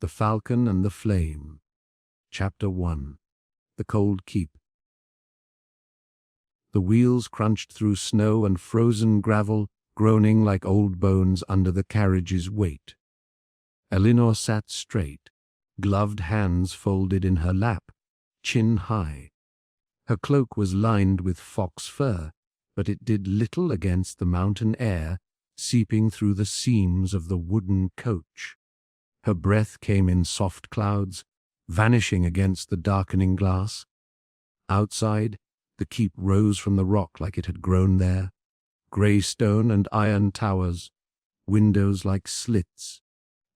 The Falcon and the Flame. Chapter 1. The Cold Keep. The wheels crunched through snow and frozen gravel, groaning like old bones under the carriage's weight. Elinor sat straight, gloved hands folded in her lap, chin high. Her cloak was lined with fox fur, but it did little against the mountain air seeping through the seams of the wooden coach. Her breath came in soft clouds, vanishing against the darkening glass. Outside, the keep rose from the rock like it had grown there, grey stone and iron towers, windows like slits,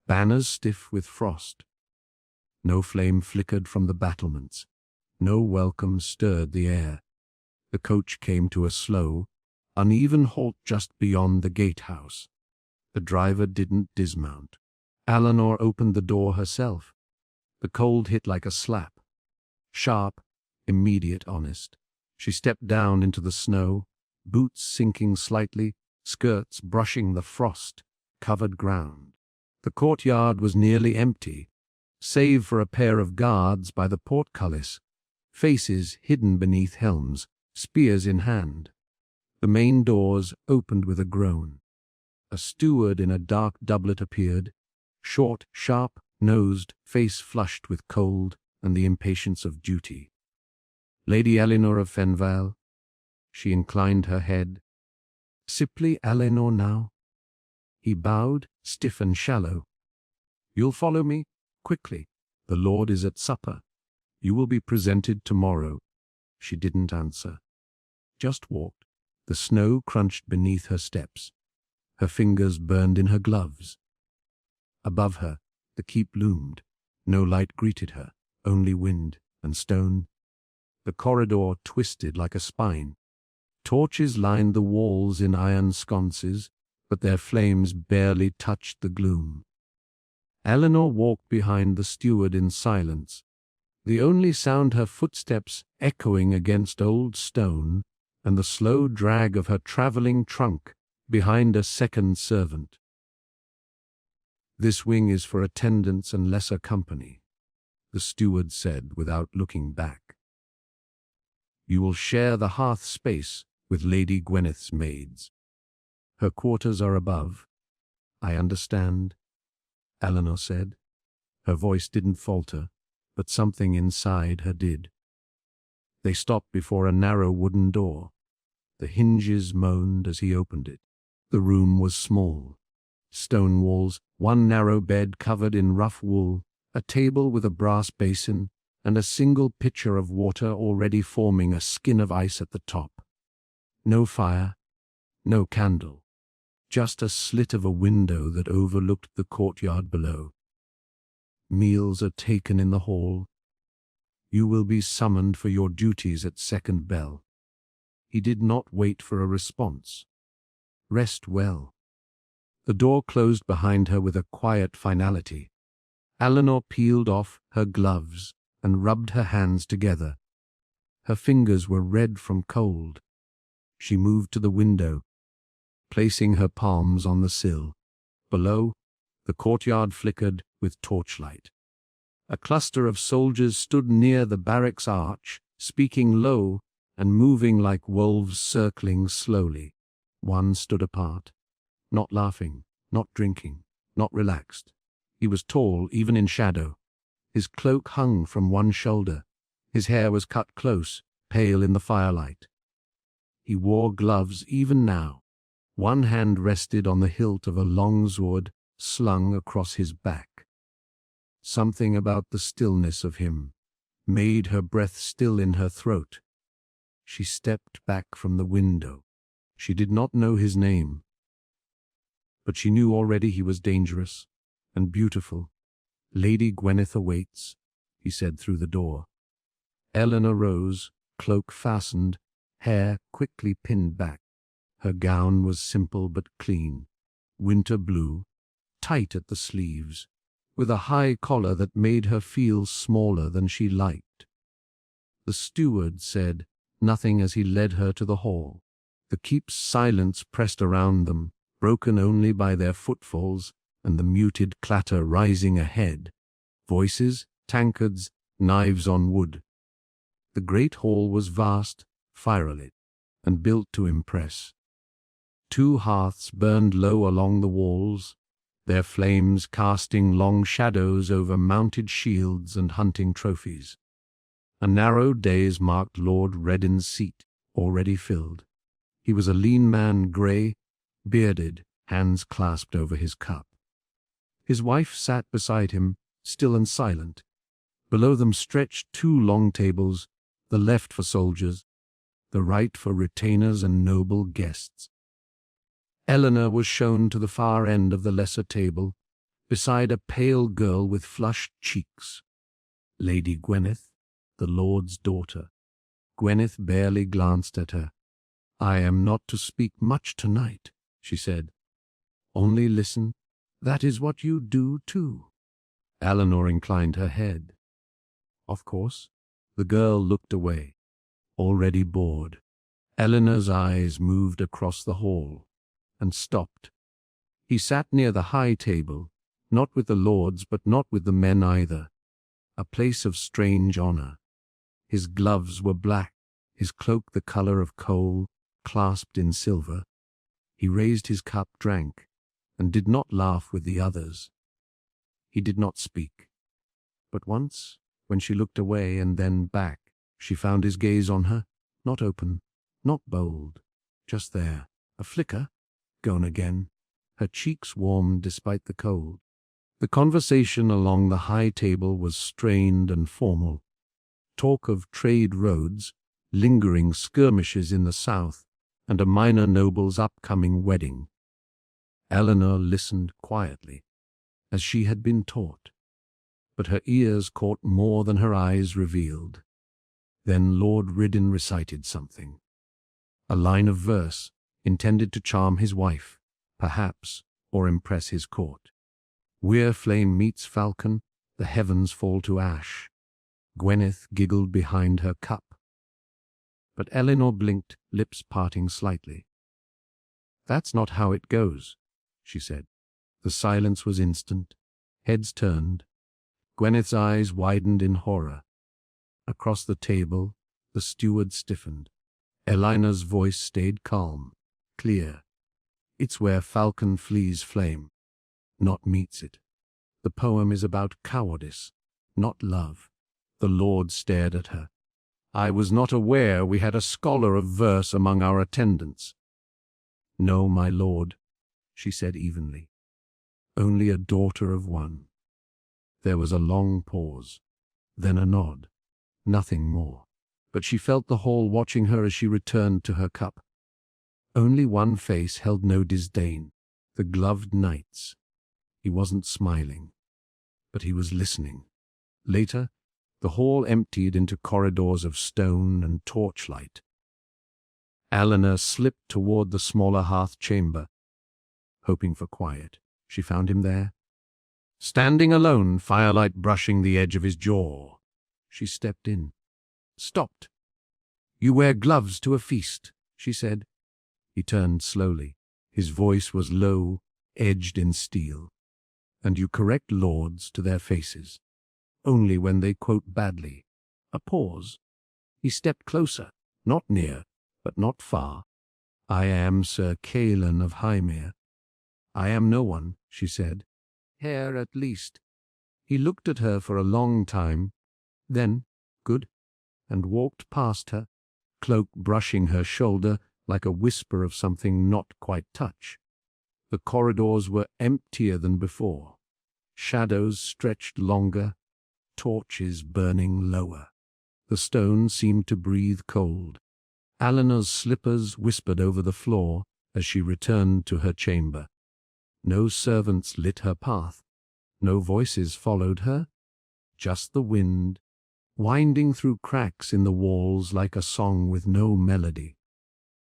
banners stiff with frost. No flame flickered from the battlements, no welcome stirred the air. The coach came to a slow, uneven halt just beyond the gatehouse. The driver didn't dismount. Elinor opened the door herself. The cold hit like a slap. Sharp, immediate, honest. She stepped down into the snow, boots sinking slightly, skirts brushing the frost-covered ground. The courtyard was nearly empty, save for a pair of guards by the portcullis, faces hidden beneath helms, spears in hand. The main doors opened with a groan. A steward in a dark doublet appeared, short, sharp-nosed, face flushed with cold and the impatience of duty. Lady Elinor of Fenvael. She inclined her head. Simply Elinor now. He bowed, stiff and shallow. You'll follow me? Quickly. The Lord is at supper. You will be presented tomorrow. She didn't answer. Just walked. The snow crunched beneath her steps. Her fingers burned in her gloves. Above her, the keep loomed. No light greeted her, only wind and stone. The corridor twisted like a spine. Torches lined the walls in iron sconces, but their flames barely touched the gloom. Elinor walked behind the steward in silence, the only sound her footsteps echoing against old stone and the slow drag of her travelling trunk behind a second servant. This wing is for attendants and lesser company, the steward said without looking back. You will share the hearth space with Lady Gwyneth's maids. Her quarters are above. I understand, Elinor said. Her voice didn't falter, but something inside her did. They stopped before a narrow wooden door. The hinges moaned as he opened it. The room was small. Stone walls, one narrow bed covered in rough wool, a table with a brass basin, and a single pitcher of water already forming a skin of ice at the top. No fire, no candle, just a slit of a window that overlooked the courtyard below. Meals are taken in the hall. You will be summoned for your duties at second bell. He did not wait for a response. Rest well. The door closed behind her with a quiet finality. Elinor peeled off her gloves and rubbed her hands together. Her fingers were red from cold. She moved to the window, placing her palms on the sill. Below, the courtyard flickered with torchlight. A cluster of soldiers stood near the barracks arch, speaking low and moving like wolves circling slowly. One stood apart, not laughing, not drinking, not relaxed. He was tall, even in shadow. His cloak hung from one shoulder. His hair was cut close, pale in the firelight. He wore gloves even now. One hand rested on the hilt of a long sword slung across his back. Something about the stillness of him made her breath still in her throat. She stepped back from the window. She did not know his name, but she knew already he was dangerous and beautiful. Lady Gwyneth awaits, he said through the door. Elinor rose, cloak fastened, hair quickly pinned back. Her gown was simple but clean, winter blue, tight at the sleeves, with a high collar that made her feel smaller than she liked. The steward said nothing as he led her to the hall. The keep's silence pressed around them, broken only by their footfalls and the muted clatter rising ahead. Voices, tankards, knives on wood. The great hall was vast, firelit, and built to impress. 2 hearths burned low along the walls, their flames casting long shadows over mounted shields and hunting trophies. A narrow dais marked Lord Reddin's seat, already filled. He was a lean man, grey, bearded, hands clasped over his cup. His wife sat beside him, still and silent. Below them stretched 2 long tables, the left for soldiers, the right for retainers and noble guests. Eleanor was shown to the far end of the lesser table, beside a pale girl with flushed cheeks. Lady Gwyneth, the lord's daughter. Gwyneth barely glanced at her. "I am not to speak much tonight," she said. "Only listen. That is what you do too." Eleanor inclined her head. "Of course." The girl looked away, already bored. Eleanor's eyes moved across the hall and stopped. He sat near the high table, not with the lords but not with the men either, a place of strange honor. His gloves were black, his cloak the color of coal, clasped in silver. He raised his cup, drank, and did not laugh with the others. He did not speak. But once, when she looked away and then back, she found his gaze on her, not open, not bold, just there, a flicker, gone again. Her cheeks warmed despite the cold. The conversation along the high table was strained and formal. Talk of trade roads, lingering skirmishes in the south, and a minor noble's upcoming wedding. Eleanor listened quietly, as she had been taught, but her ears caught more than her eyes revealed. Then Lord Riddin recited something. A line of verse, intended to charm his wife, perhaps, or impress his court. Where flame meets falcon, the heavens fall to ash. Gwyneth giggled behind her cup. But Eleanor blinked, lips parting slightly. "That's not how it goes," she said. The silence was instant. Heads turned. Gwyneth's eyes widened in horror. Across the table, the steward stiffened. Eleanor's voice stayed calm, clear. "It's where falcon flees flame, not meets it. The poem is about cowardice, not love." The Lord stared at her. "I was not aware we had a scholar of verse among our attendants." "No, my lord," she said evenly. "Only a daughter of one." There was a long pause, then a nod. Nothing more. But she felt the hall watching her as she returned to her cup. Only one face held no disdain, the gloved knight's. He wasn't smiling, but he was listening. Later, the hall emptied into corridors of stone and torchlight. Eleanor slipped toward the smaller hearth chamber. Hoping for quiet, she found him there. Standing alone, firelight brushing the edge of his jaw. She stepped in. Stopped. "You wear gloves to a feast," she said. He turned slowly. His voice was low, edged in steel. "And you correct lords to their faces. Only when they quote badly." A pause. He stepped closer, not near, but not far. "I am Sir Caelan of Hymir." "I am no one," she said. "Hair at least." He looked at her for a long time, then, "Good," and walked past her, cloak brushing her shoulder like a whisper of something not quite touch. The corridors were emptier than before. Shadows stretched longer, torches burning lower. The stone seemed to breathe cold. Eleanor's slippers whispered over the floor as she returned to her chamber. No servants lit her path. No voices followed her. Just the wind, winding through cracks in the walls like a song with no melody.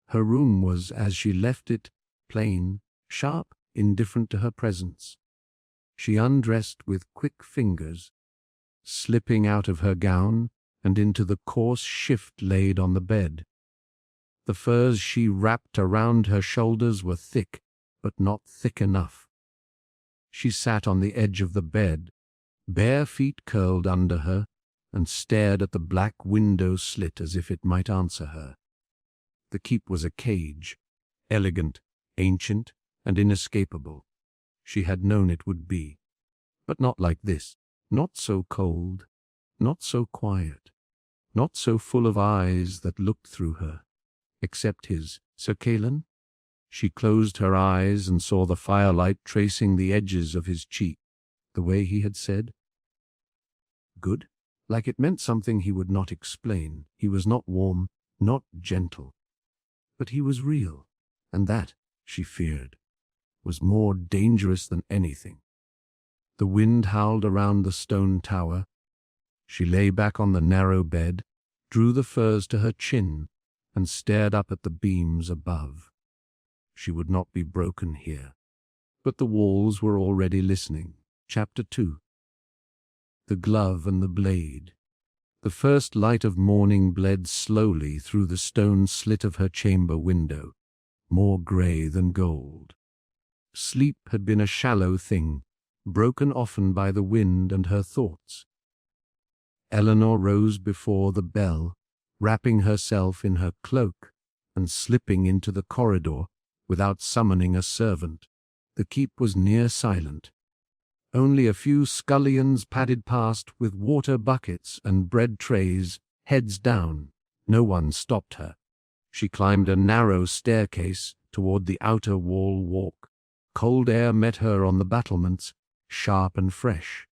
Her room was, as she left it, plain, sharp, indifferent to her presence. She undressed with quick fingers, slipping out of her gown and into the coarse shift laid on the bed. The furs she wrapped around her shoulders were thick, but not thick enough. She sat on the edge of the bed, Bare feet curled under her and stared at the black window slit as if it might answer her. The keep was a cage, elegant, ancient, and inescapable. She had known it would be, but not like this, not so cold, not so quiet, not so full of eyes that looked through her, except his. Sir Callan? She closed her eyes and saw the firelight tracing the edges of his cheek, the way he had said. Good? Like it meant something he would not explain. He was not warm, not gentle. But he was real, and that, she feared, was more dangerous than anything. The wind howled around the stone tower. She lay back on the narrow bed, drew the furs to her chin, and stared up at the beams above. She would not be broken here. But the walls were already listening. Chapter 2. The glove and the blade. The first light of morning bled slowly through the stone slit of her chamber window, more grey than gold. Sleep had been a shallow thing, broken often by the wind and her thoughts. Eleanor rose before the bell, wrapping herself in her cloak and slipping into the corridor without summoning a servant. The keep was near silent. Only a few scullions padded past with water buckets and bread trays, heads down. No one stopped her. She climbed a narrow staircase toward the outer wall walk. Cold air met her on the battlements, sharp and fresh.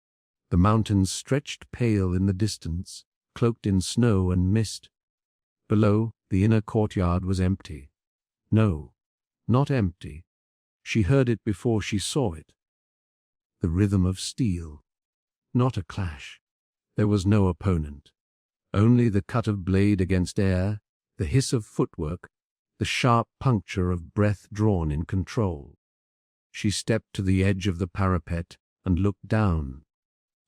The mountains stretched pale in the distance, cloaked in snow and mist. Below, the inner courtyard was empty. No, not empty. She heard it before she saw it. The rhythm of steel. Not a clash. There was no opponent. Only the cut of blade against air, the hiss of footwork, the sharp puncture of breath drawn in control. She stepped to the edge of the parapet and looked down.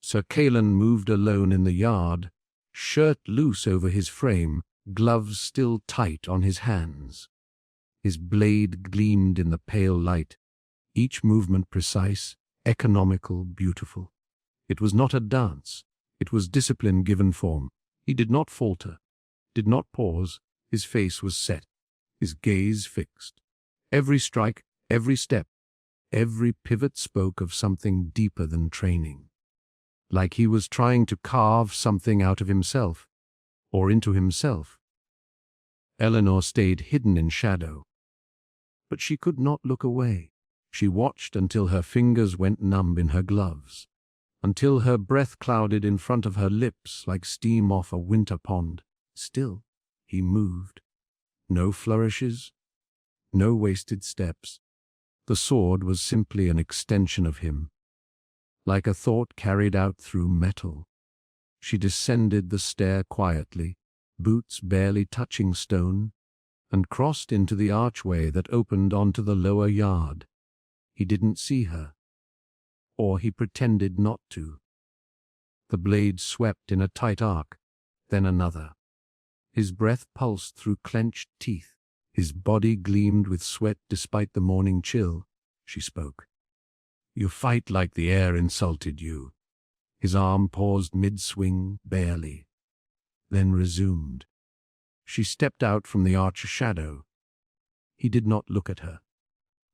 Sir Callan moved alone in the yard, shirt loose over his frame, gloves still tight on his hands. His blade gleamed in the pale light, each movement precise, economical, beautiful. It was not a dance. It was discipline given form. He did not falter, did not pause. His face was set, his gaze fixed. Every strike, every step, every pivot spoke of something deeper than training. Like he was trying to carve something out of himself, or into himself. Eleanor stayed hidden in shadow. But she could not look away. She watched until her fingers went numb in her gloves, until her breath clouded in front of her lips like steam off a winter pond. Still, he moved. No flourishes, no wasted steps. The sword was simply an extension of him, like a thought carried out through metal. She descended the stair quietly, boots barely touching stone, and crossed into the archway that opened onto the lower yard. He didn't see her, or he pretended not to. The blade swept in a tight arc, then another. His breath pulsed through clenched teeth. His body gleamed with sweat despite the morning chill. She spoke. "You fight like the air insulted you." His arm paused mid-swing, barely, then resumed. She stepped out from the arch shadow. He did not look at her.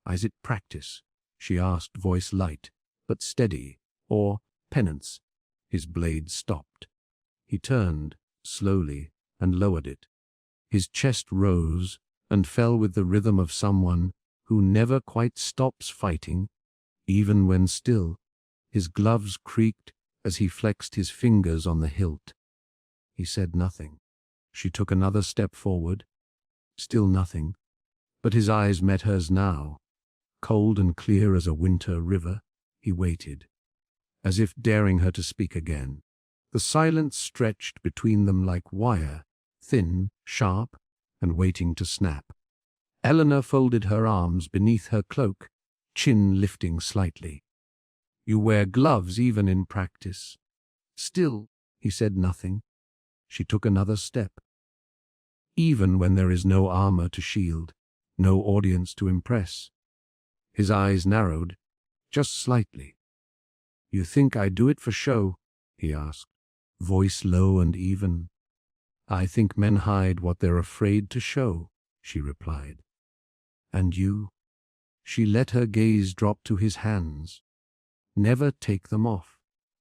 "Is it practice?" she asked, voice light, but steady, or penance. His blade stopped. He turned, slowly, and lowered it. His chest rose and fell with the rhythm of someone who never quite stops fighting, even when still. His gloves creaked as he flexed his fingers on the hilt. He said nothing. She took another step forward. Still nothing. But his eyes met hers now. Cold and clear as a winter river, he waited, as if daring her to speak again. The silence stretched between them like wire, thin, sharp, and waiting to snap. Eleanor folded her arms beneath her cloak, chin lifting slightly. "You wear gloves even in practice." Still, he said nothing. She took another step. "Even when there is no armor to shield, no audience to impress." His eyes narrowed, just slightly. You think I do it for show? He asked, voice low and even. I think men hide what they're afraid to show, she replied. And you? She let her gaze drop to his hands. Never take them off.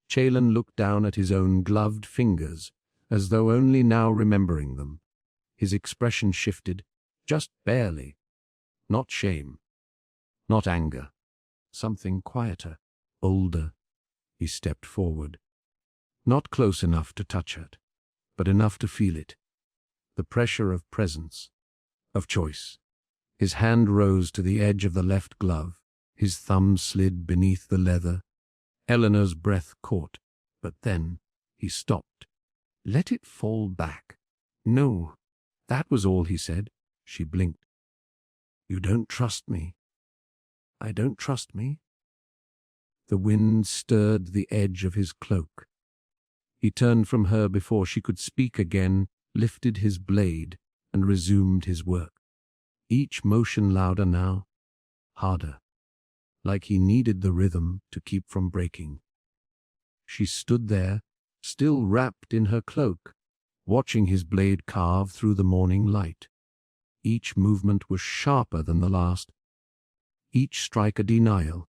Chalon looked down at his own gloved fingers, as though only now remembering them. His expression shifted, just barely. Not shame. Not anger. Something quieter, older. He stepped forward. Not close enough to touch it, but enough to feel it. The pressure of presence, of choice. His hand rose to the edge of the left glove. His thumb slid beneath the leather. Eleanor's breath caught, but then he stopped. Let it fall back. No, that was all he said. She blinked. You don't trust me. I don't trust me. The wind stirred the edge of his cloak. He turned from her before she could speak again, lifted his blade, and resumed his work. Each motion louder now, harder, like he needed the rhythm to keep from breaking. She stood there, still wrapped in her cloak, watching his blade carve through the morning light. Each movement was sharper than the last, each strike a denial.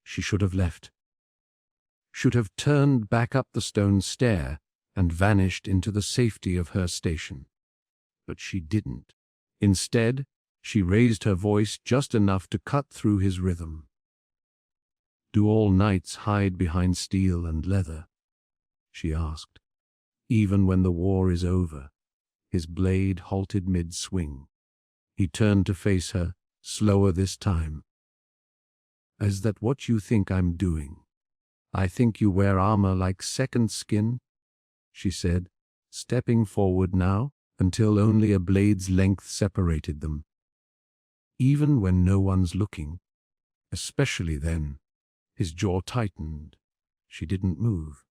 She should have left, should have turned back up the stone stair and vanished into the safety of her station. But she didn't. Instead, she raised her voice just enough to cut through his rhythm. Do all knights hide behind steel and leather? She asked. Even when the war is over. His blade halted mid-swing. He turned to face her, slower this time. Is that what you think I'm doing? I think you wear armor like second skin, she said, stepping forward now until only a blade's length separated them. Even when no one's looking, especially then. His jaw tightened. She didn't move,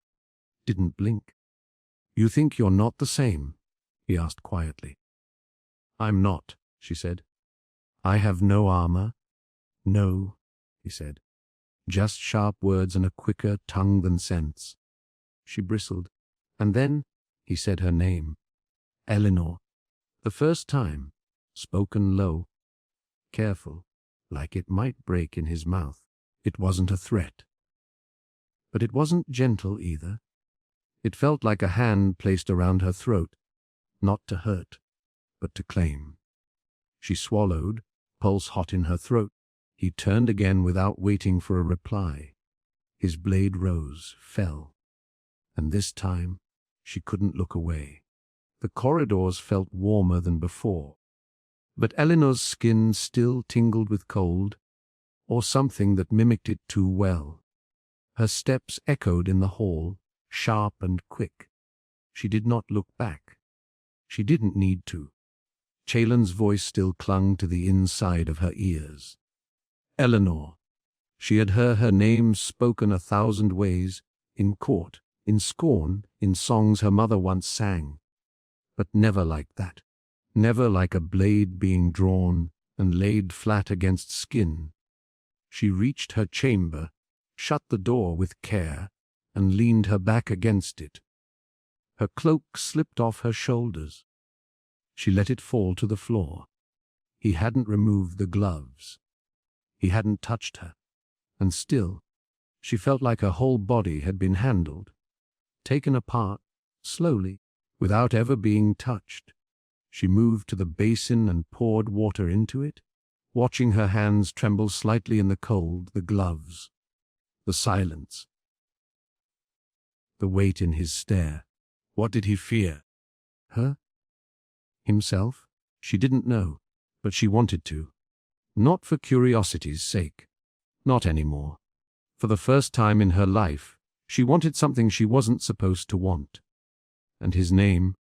didn't blink. You think you're not the same? He asked quietly. I'm not, she said. I have no armor. No, he said. Just sharp words and a quicker tongue than sense. She bristled, and then he said her name. Eleanor. The first time, spoken low. Careful, like it might break in his mouth. It wasn't a threat. But it wasn't gentle either. It felt like a hand placed around her throat, not to hurt, but to claim. She swallowed, pulse hot in her throat. He turned again without waiting for a reply. His blade rose, fell, and this time she couldn't look away. The corridors felt warmer than before, but Eleanor's skin still tingled with cold, or something that mimicked it too well. Her steps echoed in the hall, sharp and quick. She did not look back. She didn't need to. Chalon's voice still clung to the inside of her ears. Eleanor. She had heard her name spoken 1,000 ways, in court, in scorn, in songs her mother once sang. But never like that. Never like a blade being drawn and laid flat against skin. She reached her chamber, shut the door with care, and leaned her back against it. Her cloak slipped off her shoulders. She let it fall to the floor. He hadn't removed the gloves. He hadn't touched her. And still, she felt like her whole body had been handled, taken apart, slowly, without ever being touched. She moved to the basin and poured water into it, watching her hands tremble slightly in the cold, the gloves, the silence, the weight in his stare. What did he fear? Her? Himself? She didn't know, but she wanted to. Not for curiosity's sake. Not anymore. For the first time in her life, she wanted something she wasn't supposed to want. And his name,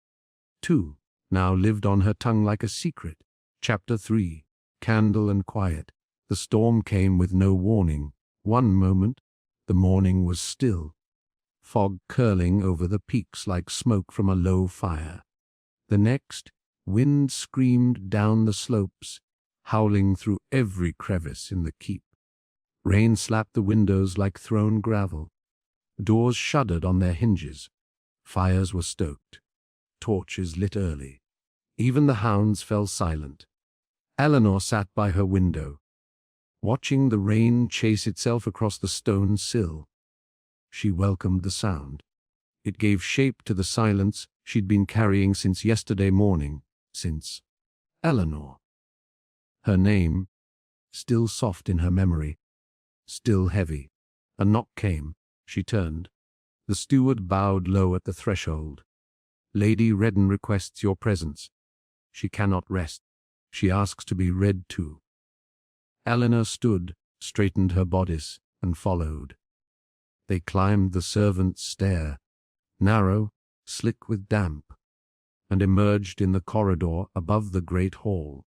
too, now lived on her tongue like a secret. Chapter 3. Candle and quiet. The storm came with no warning. One moment, the morning was still, fog curling over the peaks like smoke from a low fire. The next, wind screamed down the slopes, howling through every crevice in the keep. Rain slapped the windows like thrown gravel. Doors shuddered on their hinges. Fires were stoked. Torches lit early. Even the hounds fell silent. Eleanor sat by her window, watching the rain chase itself across the stone sill. She welcomed the sound. It gave shape to the silence she'd been carrying since yesterday morning, since Eleanor. Her name, still soft in her memory, still heavy. A knock came. She turned. The steward bowed low at the threshold. "Lady Redden requests your presence. She cannot rest. She asks to be read to." Eleanor stood, straightened her bodice, and followed. They climbed the servants' stair, narrow, slick with damp, and emerged in the corridor above the great hall.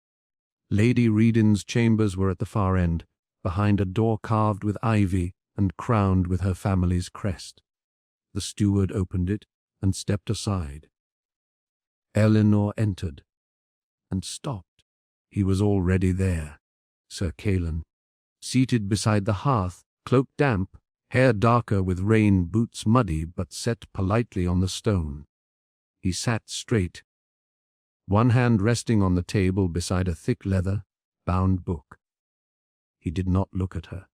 Lady Redden's chambers were at the far end, behind a door carved with ivy and crowned with her family's crest. The steward opened it and stepped aside. Eleanor entered and stopped. He was already there, Sir Callan, seated beside the hearth, cloak damp, hair darker with rain, boots muddy but set politely on the stone. He sat straight, one hand resting on the table beside a thick leather-bound book. He did not look at her.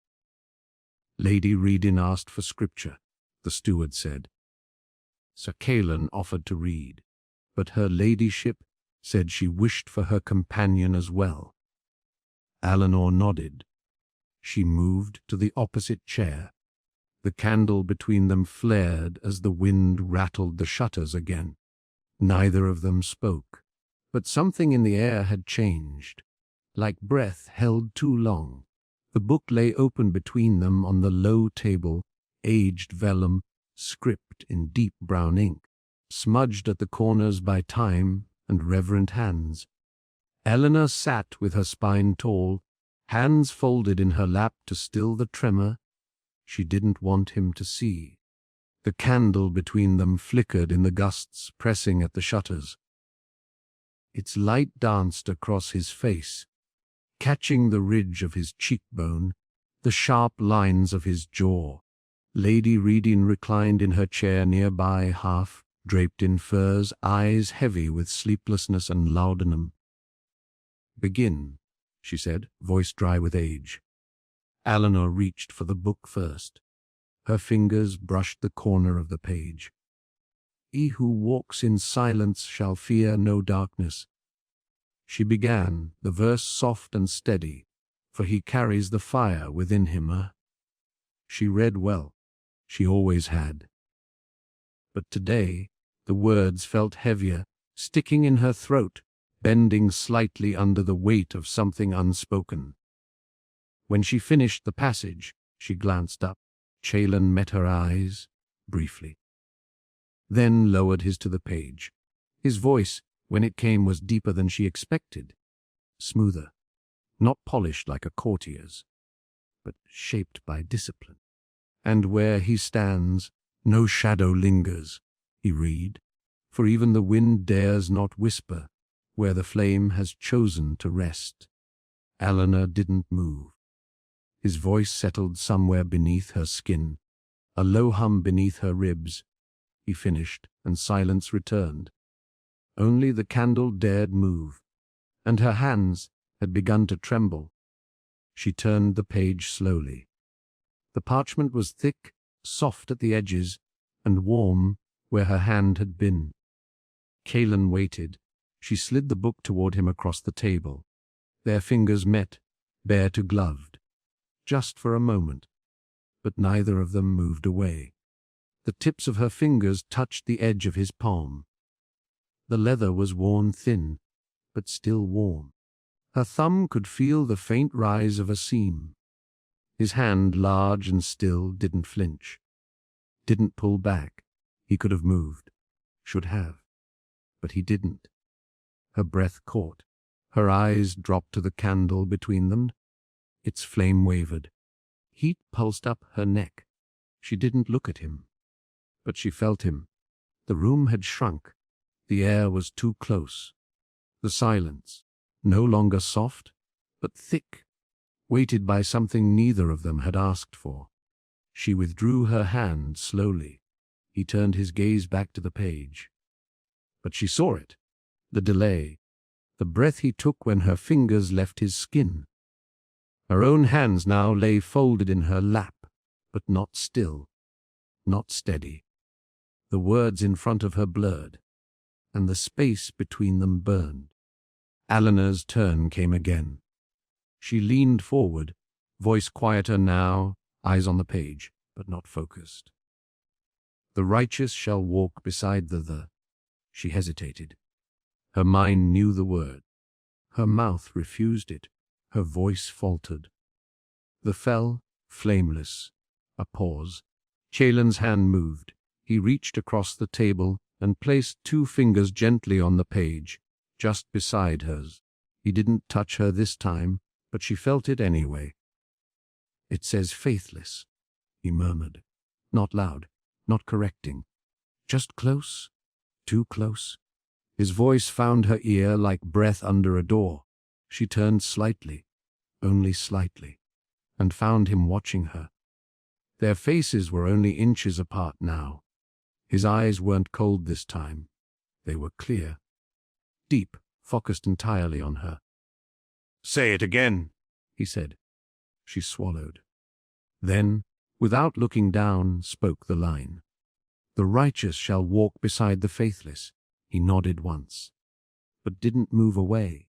Lady Redden asked for scripture, the steward said. Sir Callan offered to read, but her ladyship said she wished for her companion as well. Eleanor nodded. She moved to the opposite chair. The candle between them flared as the wind rattled the shutters again. Neither of them spoke, but something in the air had changed, like breath held too long. The book lay open between them on the low table, aged vellum, script in deep brown ink, smudged at the corners by time and reverent hands. Eleanor sat with her spine tall, hands folded in her lap to still the tremor she didn't want him to see. The candle between them flickered in the gusts pressing at the shutters. Its light danced across his face, catching the ridge of his cheekbone, the sharp lines of his jaw. Lady Redden reclined in her chair nearby, half draped in furs, eyes heavy with sleeplessness and laudanum. "Begin," she said, voice dry with age. Eleanor reached for the book first. Her fingers brushed the corner of the page. "He who walks in silence shall fear no darkness." She began, the verse soft and steady, for he carries the fire within him. She read well. She always had. But today, the words felt heavier, sticking in her throat, bending slightly under the weight of something unspoken. When she finished the passage, she glanced up. Callan met her eyes, briefly, then lowered his to the page. His voice, when it came, was deeper than she expected, smoother, not polished like a courtier's, but shaped by discipline. "And where he stands, no shadow lingers," he read, "for even the wind dares not whisper where the flame has chosen to rest." Eleanor didn't move. His voice settled somewhere beneath her skin, a low hum beneath her ribs. He finished, and silence returned. Only the candle dared move, and her hands had begun to tremble. She turned the page slowly. The parchment was thick, soft at the edges, and warm where her hand had been. Callan waited. She slid the book toward him across the table. Their fingers met, bare to gloved. Just for a moment, but neither of them moved away. The tips of her fingers touched the edge of his palm. The leather was worn thin, but still warm. Her thumb could feel the faint rise of a seam. His hand, large and still, didn't flinch, didn't pull back. He could have moved, should have, but he didn't. Her breath caught. Her eyes dropped to the candle between them. Its flame wavered. Heat pulsed up her neck. She didn't look at him, but she felt him. The room had shrunk. The air was too close. The silence, no longer soft, but thick, weighted by something neither of them had asked for. She withdrew her hand slowly. He turned his gaze back to the page. But she saw it. The delay. The breath he took when her fingers left his skin. Her own hands now lay folded in her lap, but not still, not steady. The words in front of her blurred, and the space between them burned. Eleanor's turn came again. She leaned forward, voice quieter now, eyes on the page, but not focused. The righteous shall walk beside the. She hesitated. Her mind knew the word. Her mouth refused it. Her voice faltered. The fell, flameless. A pause. Chelan's hand moved. He reached across the table and placed 2 fingers gently on the page, just beside hers. He didn't touch her this time, but she felt it anyway. It says faithless, he murmured. Not loud, not correcting. Just close, too close. His voice found her ear like breath under a door. She turned slightly, only slightly, and found him watching her. Their faces were only inches apart now. His eyes weren't cold this time. They were clear, deep, focused entirely on her. "Say it again," he said. She swallowed. Then, without looking down, spoke the line. "The righteous shall walk beside the faithless." He nodded once, but didn't move away.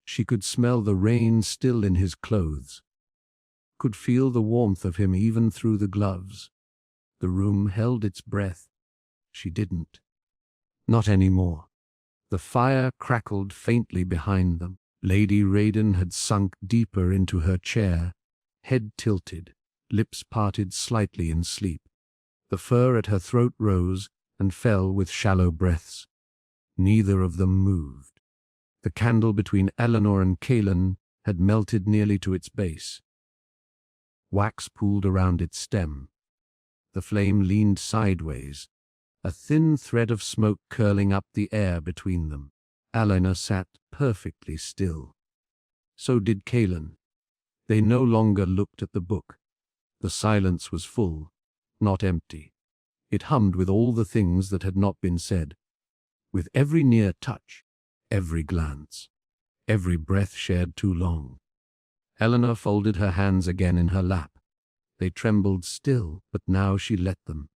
She could smell the rain still in his clothes, could feel the warmth of him even through the gloves. The room held its breath. She didn't. Not anymore. The fire crackled faintly behind them. Lady Raiden had sunk deeper into her chair, head tilted, lips parted slightly in sleep. The fur at her throat rose and fell with shallow breaths. Neither of them moved. The candle between Eleanor and Caelan had melted nearly to its base. Wax pooled around its stem. The flame leaned sideways, a thin thread of smoke curling up the air between them. Eleanor sat perfectly still. So did Caelan. They no longer looked at the book. The silence was full, not empty. It hummed with all the things that had not been said, with every near touch, every glance, every breath shared too long. Eleanor folded her hands again in her lap. They trembled still, but now she let them.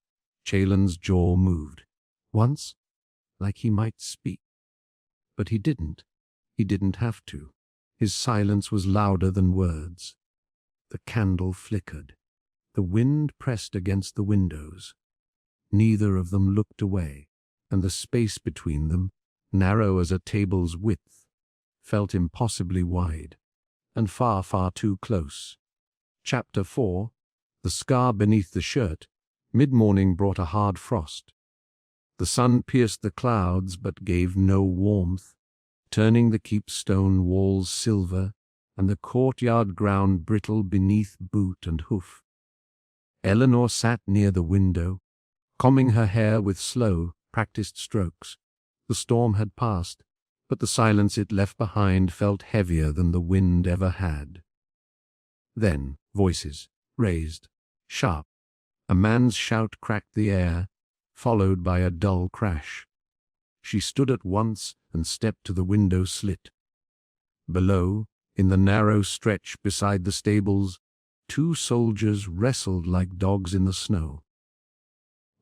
Chelan's jaw moved. Once, like he might speak. But he didn't. He didn't have to. His silence was louder than words. The candle flickered. The wind pressed against the windows. Neither of them looked away, and the space between them, narrow as a table's width, felt impossibly wide, and far, far too close. Chapter 4. The scar beneath the shirt. Mid-morning brought a hard frost. The sun pierced the clouds but gave no warmth, turning the keep stone walls silver and the courtyard ground brittle beneath boot and hoof. Eleanor sat near the window, combing her hair with slow, practiced strokes. The storm had passed, but the silence it left behind felt heavier than the wind ever had. Then, voices, raised, sharp. A man's shout cracked the air, followed by a dull crash. She stood at once and stepped to the window slit. Below, in the narrow stretch beside the stables, 2 soldiers wrestled like dogs in the snow.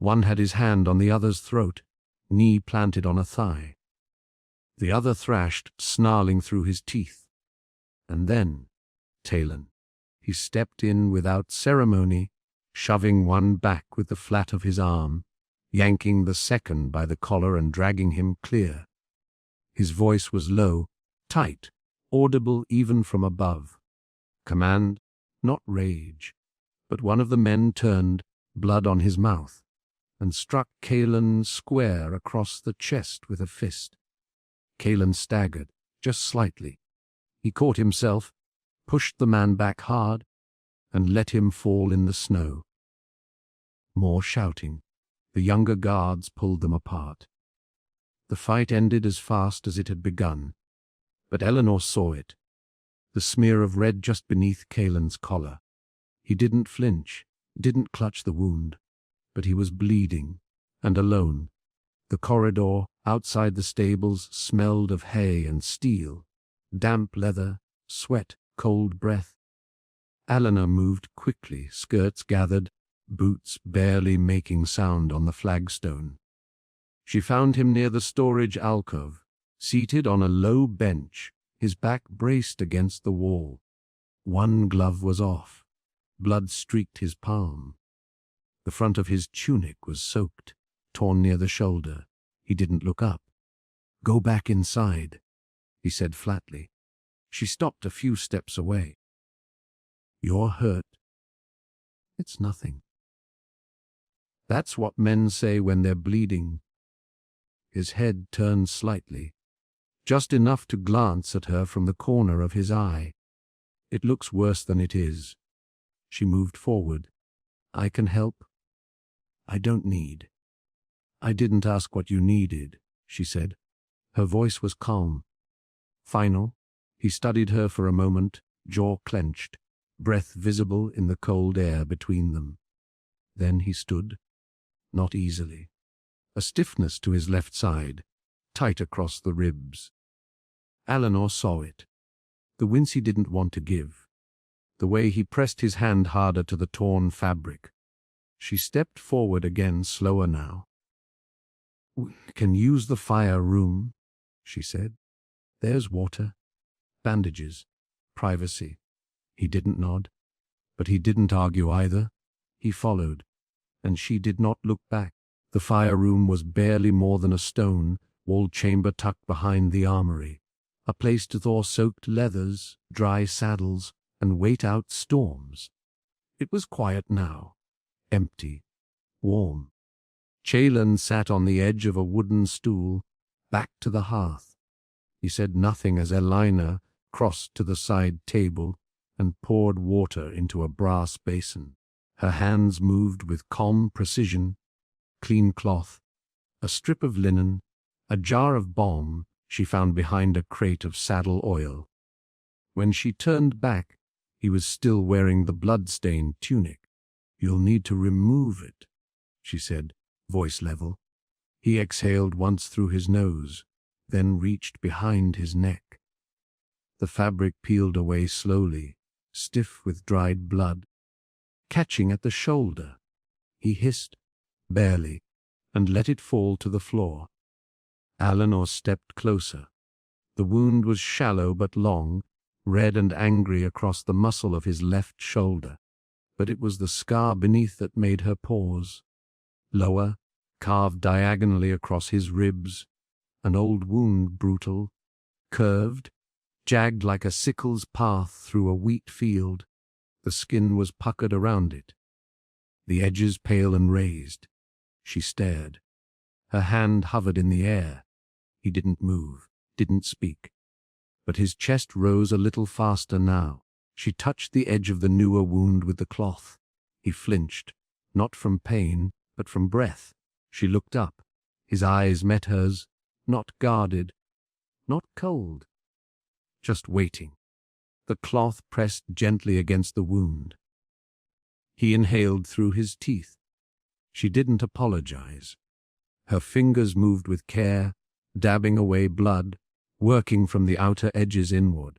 One had his hand on the other's throat, knee planted on a thigh. The other thrashed, snarling through his teeth. And then, Talon. He stepped in without ceremony, shoving one back with the flat of his arm, yanking the second by the collar and dragging him clear. His voice was low, tight, audible even from above. Command, not rage. But one of the men turned, blood on his mouth, and struck Caelan square across the chest with a fist. Caelan staggered, just slightly. He caught himself, pushed the man back hard, and let him fall in the snow. More shouting. The younger guards pulled them apart. The fight ended as fast as it had begun, but Eleanor saw it, the smear of red just beneath Caelan's collar. He didn't flinch, didn't clutch the wound, but he was bleeding and alone. The corridor outside the stables smelled of hay and steel, damp leather, sweat, cold breath. Eleanor moved quickly, skirts gathered, boots barely making sound on the flagstone. She found him near the storage alcove, seated on a low bench, his back braced against the wall. One glove was off. Blood streaked his palm. The front of his tunic was soaked, torn near the shoulder. He didn't look up. "Go back inside," he said flatly. She stopped a few steps away. "You're hurt." "It's nothing." That's what men say when they're bleeding. His head turned slightly, just enough to glance at her from the corner of his eye. "It looks worse than it is." She moved forward. "I can help." "I don't need." "I didn't ask what you needed," she said. Her voice was calm. Final. He studied her for a moment, jaw clenched, breath visible in the cold air between them. Then he stood, not easily. A stiffness to his left side, tight across the ribs. Eleanor saw it. The wince he didn't want to give. The way he pressed his hand harder to the torn fabric. She stepped forward again, slower now. "We can use the fire room," she said. "There's water, bandages, privacy." He didn't nod, but he didn't argue either. He followed, and she did not look back. The fire room was barely more than a stone-walled chamber tucked behind the armory, a place to thaw soaked leathers, dry saddles, and wait out storms. It was quiet now, empty, warm. Chalon sat on the edge of a wooden stool, back to the hearth. He said nothing as Elena crossed to the side table and poured water into a brass basin. Her hands moved with calm precision. Clean cloth, a strip of linen, a jar of balm she found behind a crate of saddle oil. When she turned back, he was still wearing the blood-stained tunic. "You'll need to remove it," she said, voice level. He exhaled once through his nose, then reached behind his neck. The fabric peeled away slowly, stiff with dried blood. Catching at the shoulder, he hissed, barely, and let it fall to the floor. Eleanor stepped closer. The wound was shallow but long, red and angry across the muscle of his left shoulder. But it was the scar beneath that made her pause. Lower, carved diagonally across his ribs, an old wound, brutal, curved, jagged like a sickle's path through a wheat field. The skin was puckered around it, the edges pale and raised. She stared. Her hand hovered in the air. He didn't move, didn't speak. But his chest rose a little faster now. She touched the edge of the newer wound with the cloth. He flinched, not from pain, but from breath. She looked up. His eyes met hers, not guarded, not cold, just waiting. The cloth pressed gently against the wound. He inhaled through his teeth. She didn't apologize. Her fingers moved with care, dabbing away blood, working from the outer edges inward.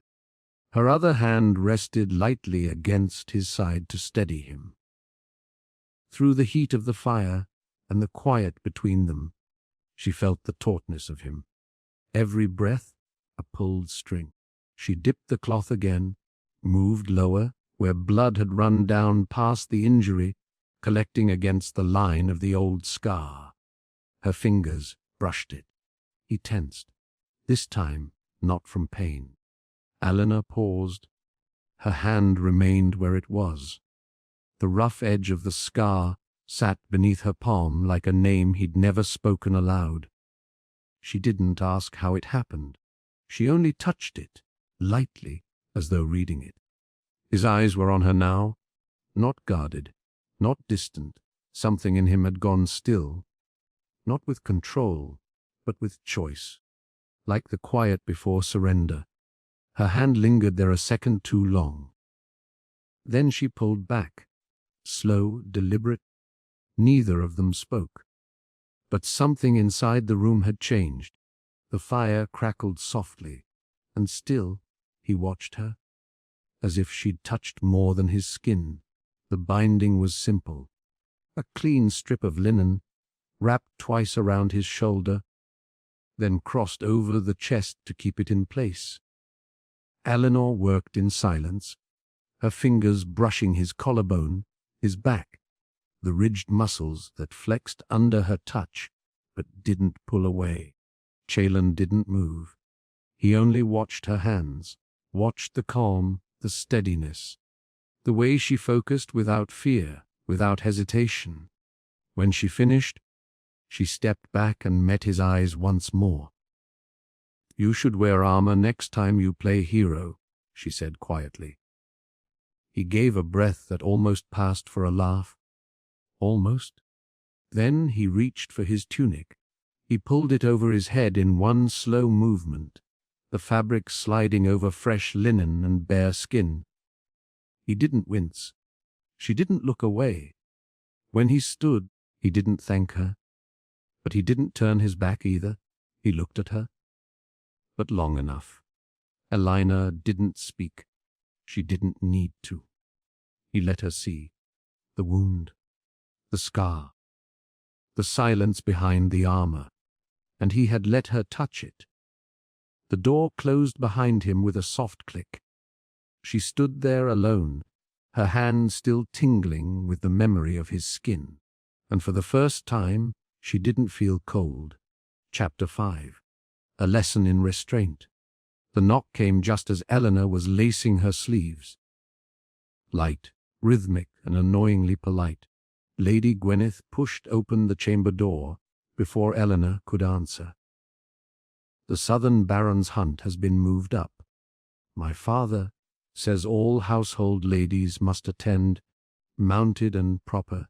Her other hand rested lightly against his side to steady him. Through the heat of the fire and the quiet between them, she felt the tautness of him. Every breath, a pulled string. She dipped the cloth again, moved lower, where blood had run down past the injury, collecting against the line of the old scar. Her fingers brushed it. He tensed, this time not from pain. Eleanor paused. Her hand remained where it was. The rough edge of the scar sat beneath her palm like a name he'd never spoken aloud. She didn't ask how it happened. She only touched it, lightly, as though reading it. His eyes were on her now, not guarded, not distant. Something in him had gone still, not with control, but with choice, like the quiet before surrender. Her hand lingered there a second too long. Then she pulled back, slow, deliberate. Neither of them spoke. But something inside the room had changed. The fire crackled softly, and still he watched her, as if she'd touched more than his skin. The binding was simple. A clean strip of linen, wrapped twice around his shoulder, then crossed over the chest to keep it in place. Eleanor worked in silence, her fingers brushing his collarbone, his back, the ridged muscles that flexed under her touch but didn't pull away. Chalon didn't move. He only watched her hands, watched the calm, the steadiness, the way she focused without fear, without hesitation. When she finished, she stepped back and met his eyes once more. "You should wear armor next time you play hero," she said quietly. He gave a breath that almost passed for a laugh. Almost. Then he reached for his tunic. He pulled it over his head in one slow movement, the fabric sliding over fresh linen and bare skin. He didn't wince. She didn't look away. When he stood, he didn't thank her. But he didn't turn his back either. He looked at her. But long enough. Elena didn't speak. She didn't need to. He let her see. The wound. The scar. The silence behind the armor. And he had let her touch it. The door closed behind him with a soft click. She stood there alone, her hand still tingling with the memory of his skin. And for the first time, she didn't feel cold. Chapter 5. A lesson in restraint. The knock came just as Eleanor was lacing her sleeves. Light, rhythmic, and annoyingly polite, Lady Gwyneth pushed open the chamber door before Eleanor could answer. "The Southern Baron's hunt has been moved up. My father says all household ladies must attend, mounted and proper."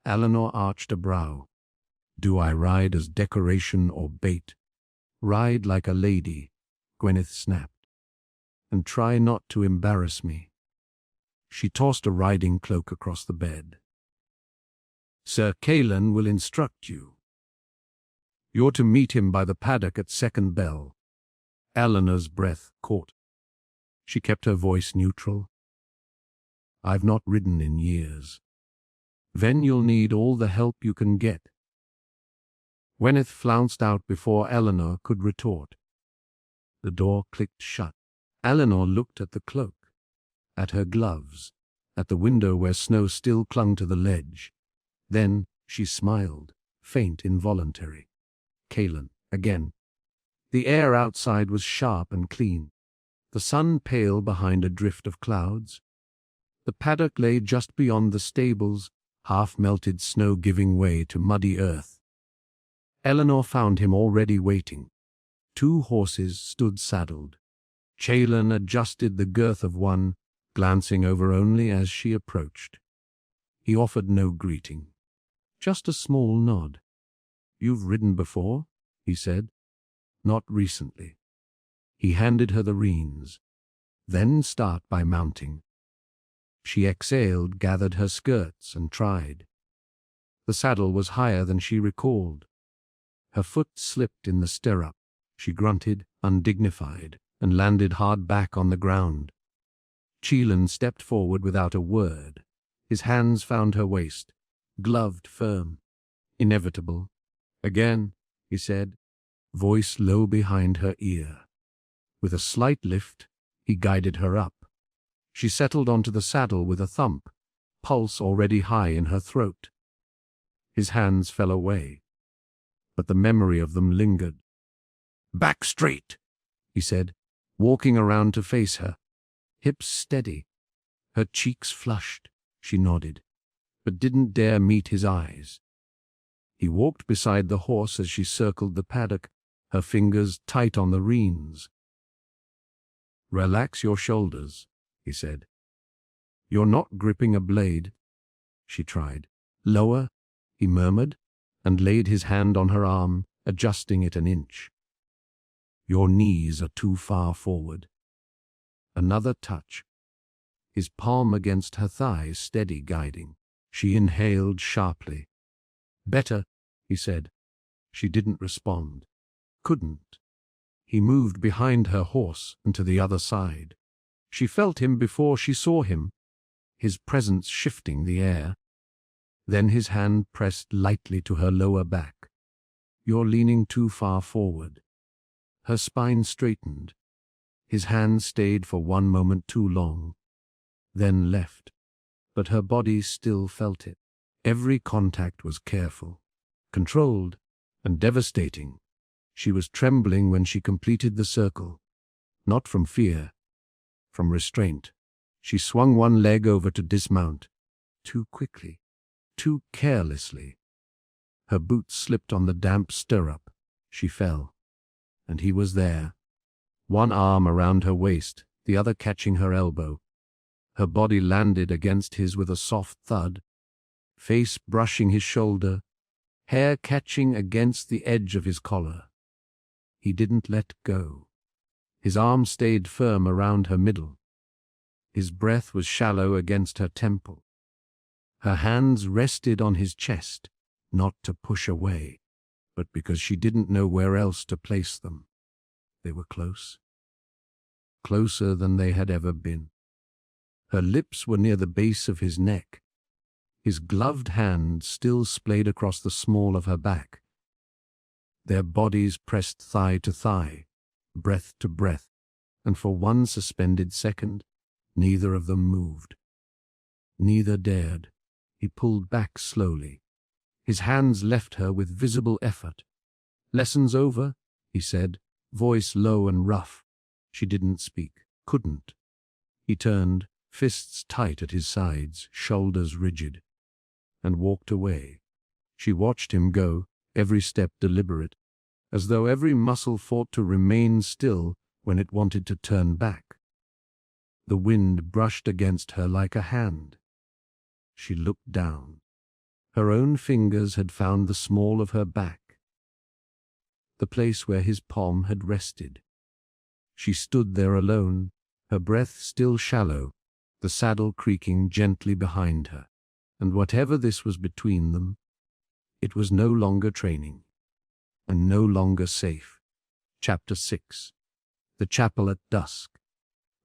Eleanor arched a brow. "Do I ride as decoration or bait?" "Ride like a lady," Gwyneth snapped. "And try not to embarrass me." She tossed a riding cloak across the bed. "Sir Chalon will instruct you. You're to meet him by the paddock at second bell." Eleanor's breath caught. She kept her voice neutral. "I've not ridden in years. Then you'll need all the help you can get." Gwyneth flounced out before Eleanor could retort. The door clicked shut. Eleanor looked at the cloak, at her gloves, at the window where snow still clung to the ledge. Then she smiled, faint, involuntary. Chalon, again. The air outside was sharp and clean, the sun pale behind a drift of clouds. The paddock lay just beyond the stables, half-melted snow giving way to muddy earth. Eleanor found him already waiting. 2 horses stood saddled. Chalon adjusted the girth of one, glancing over only as she approached. He offered no greeting, just a small nod. "You've ridden before?" he said. "Not recently." He handed her the reins. "Then start by mounting." She exhaled, gathered her skirts, and tried. The saddle was higher than she recalled. Her foot slipped in the stirrup. She grunted, undignified, and landed hard back on the ground. Chalon stepped forward without a word. His hands found her waist, gloved firm. "Inevitable." "Again," he said, voice low behind her ear. With a slight lift, he guided her up. She settled onto the saddle with a thump, pulse already high in her throat. His hands fell away, but the memory of them lingered. "Back straight," he said, walking around to face her, hips steady. Her cheeks flushed. She nodded, but didn't dare meet his eyes. He walked beside the horse as she circled the paddock, her fingers tight on the reins. "Relax your shoulders," he said. "You're not gripping a blade." She tried. "Lower," he murmured, and laid his hand on her arm, adjusting it an inch. "Your knees are too far forward." Another touch. His palm against her thigh, steady, guiding. She inhaled sharply. "Better," he said. She didn't respond. Couldn't. He moved behind her horse and to the other side. She felt him before she saw him, his presence shifting the air. Then his hand pressed lightly to her lower back. "You're leaning too far forward." Her spine straightened. His hand stayed for one moment too long, then left, but her body still felt it. Every contact was careful, controlled, and devastating. She was trembling when she completed the circle, not from fear, from restraint. She swung one leg over to dismount, too quickly, too carelessly. Her boot slipped on the damp stirrup. She fell, and he was there, one arm around her waist, the other catching her elbow. Her body landed against his with a soft thud, face brushing his shoulder, hair catching against the edge of his collar. He didn't let go. His arm stayed firm around her middle. His breath was shallow against her temple. Her hands rested on his chest, not to push away, but because she didn't know where else to place them. They were close, closer than they had ever been. Her lips were near the base of his neck. His gloved hand still splayed across the small of her back. Their bodies pressed thigh to thigh, breath to breath, and for one suspended second, neither of them moved. Neither dared. He pulled back slowly. His hands left her with visible effort. "Lessons over?" he said, voice low and rough. She didn't speak, couldn't. He turned, fists tight at his sides, shoulders rigid, and walked away. She watched him go, every step deliberate, as though every muscle fought to remain still when it wanted to turn back. The wind brushed against her like a hand. She looked down. Her own fingers had found the small of her back, the place where his palm had rested. She stood there alone, her breath still shallow, the saddle creaking gently behind her. And whatever this was between them, it was no longer training, and no longer safe. Chapter 6. The chapel at dusk.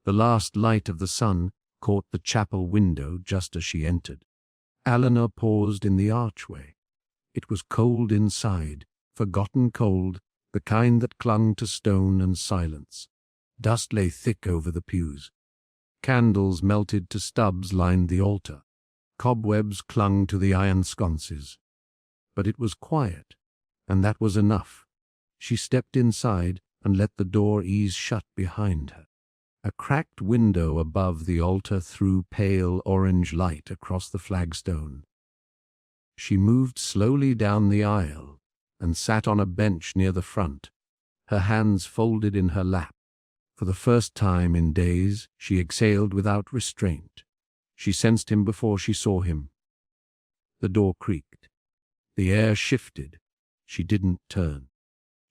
The last light of the sun caught the chapel window just as she entered. Eleanor paused in the archway. It was cold inside, forgotten cold, the kind that clung to stone and silence. Dust lay thick over the pews. Candles melted to stubs lined the altar. Cobwebs clung to the iron sconces. But it was quiet, and that was enough. She stepped inside and let the door ease shut behind her. A cracked window above the altar threw pale orange light across the flagstone. She moved slowly down the aisle and sat on a bench near the front, her hands folded in her lap. For the first time in days, she exhaled without restraint. She sensed him before she saw him. The door creaked. The air shifted. She didn't turn.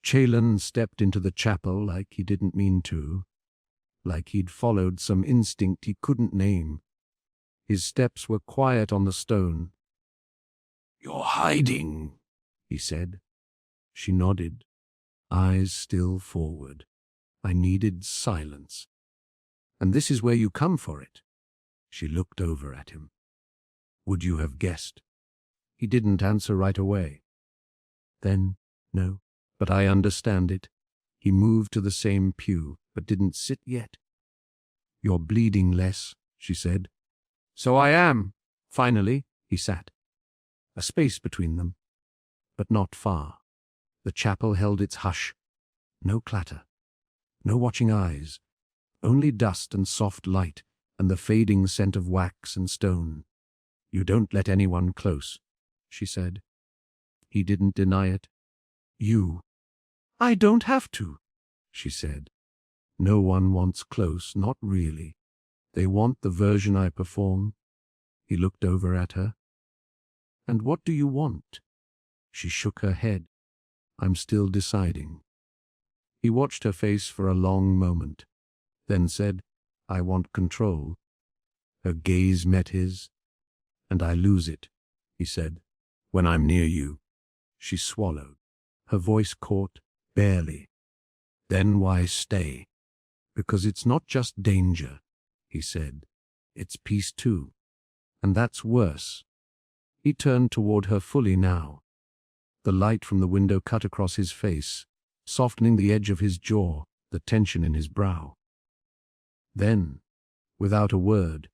Chalon stepped into the chapel like he didn't mean to, like he'd followed some instinct he couldn't name. His steps were quiet on the stone. "You're hiding," he said. She nodded, eyes still forward. "I needed silence. And this is where you come for it." She looked over at him. "Would you have guessed?" He didn't answer right away. "Then, no, but I understand it." He moved to the same pew, but didn't sit yet. "You're bleeding less," she said. "So I am." Finally, he sat. A space between them, but not far. The chapel held its hush. No clatter. No watching eyes. Only dust and soft light, and the fading scent of wax and stone. "You don't let anyone close," she said. He didn't deny it. "You." "I don't have to," she said. "No one wants close, not really. They want the version I perform." He looked over at her. "And what do you want?" She shook her head. "I'm still deciding." He watched her face for a long moment, then said, "I want control." Her gaze met his. And I lose it, he said, when I'm near you. She swallowed. Her voice caught, barely. Then why stay? Because it's not just danger, he said. It's peace too. And that's worse. He turned toward her fully now. The light from the window cut across his face, softening the edge of his jaw, the tension in his brow. Then, without a word,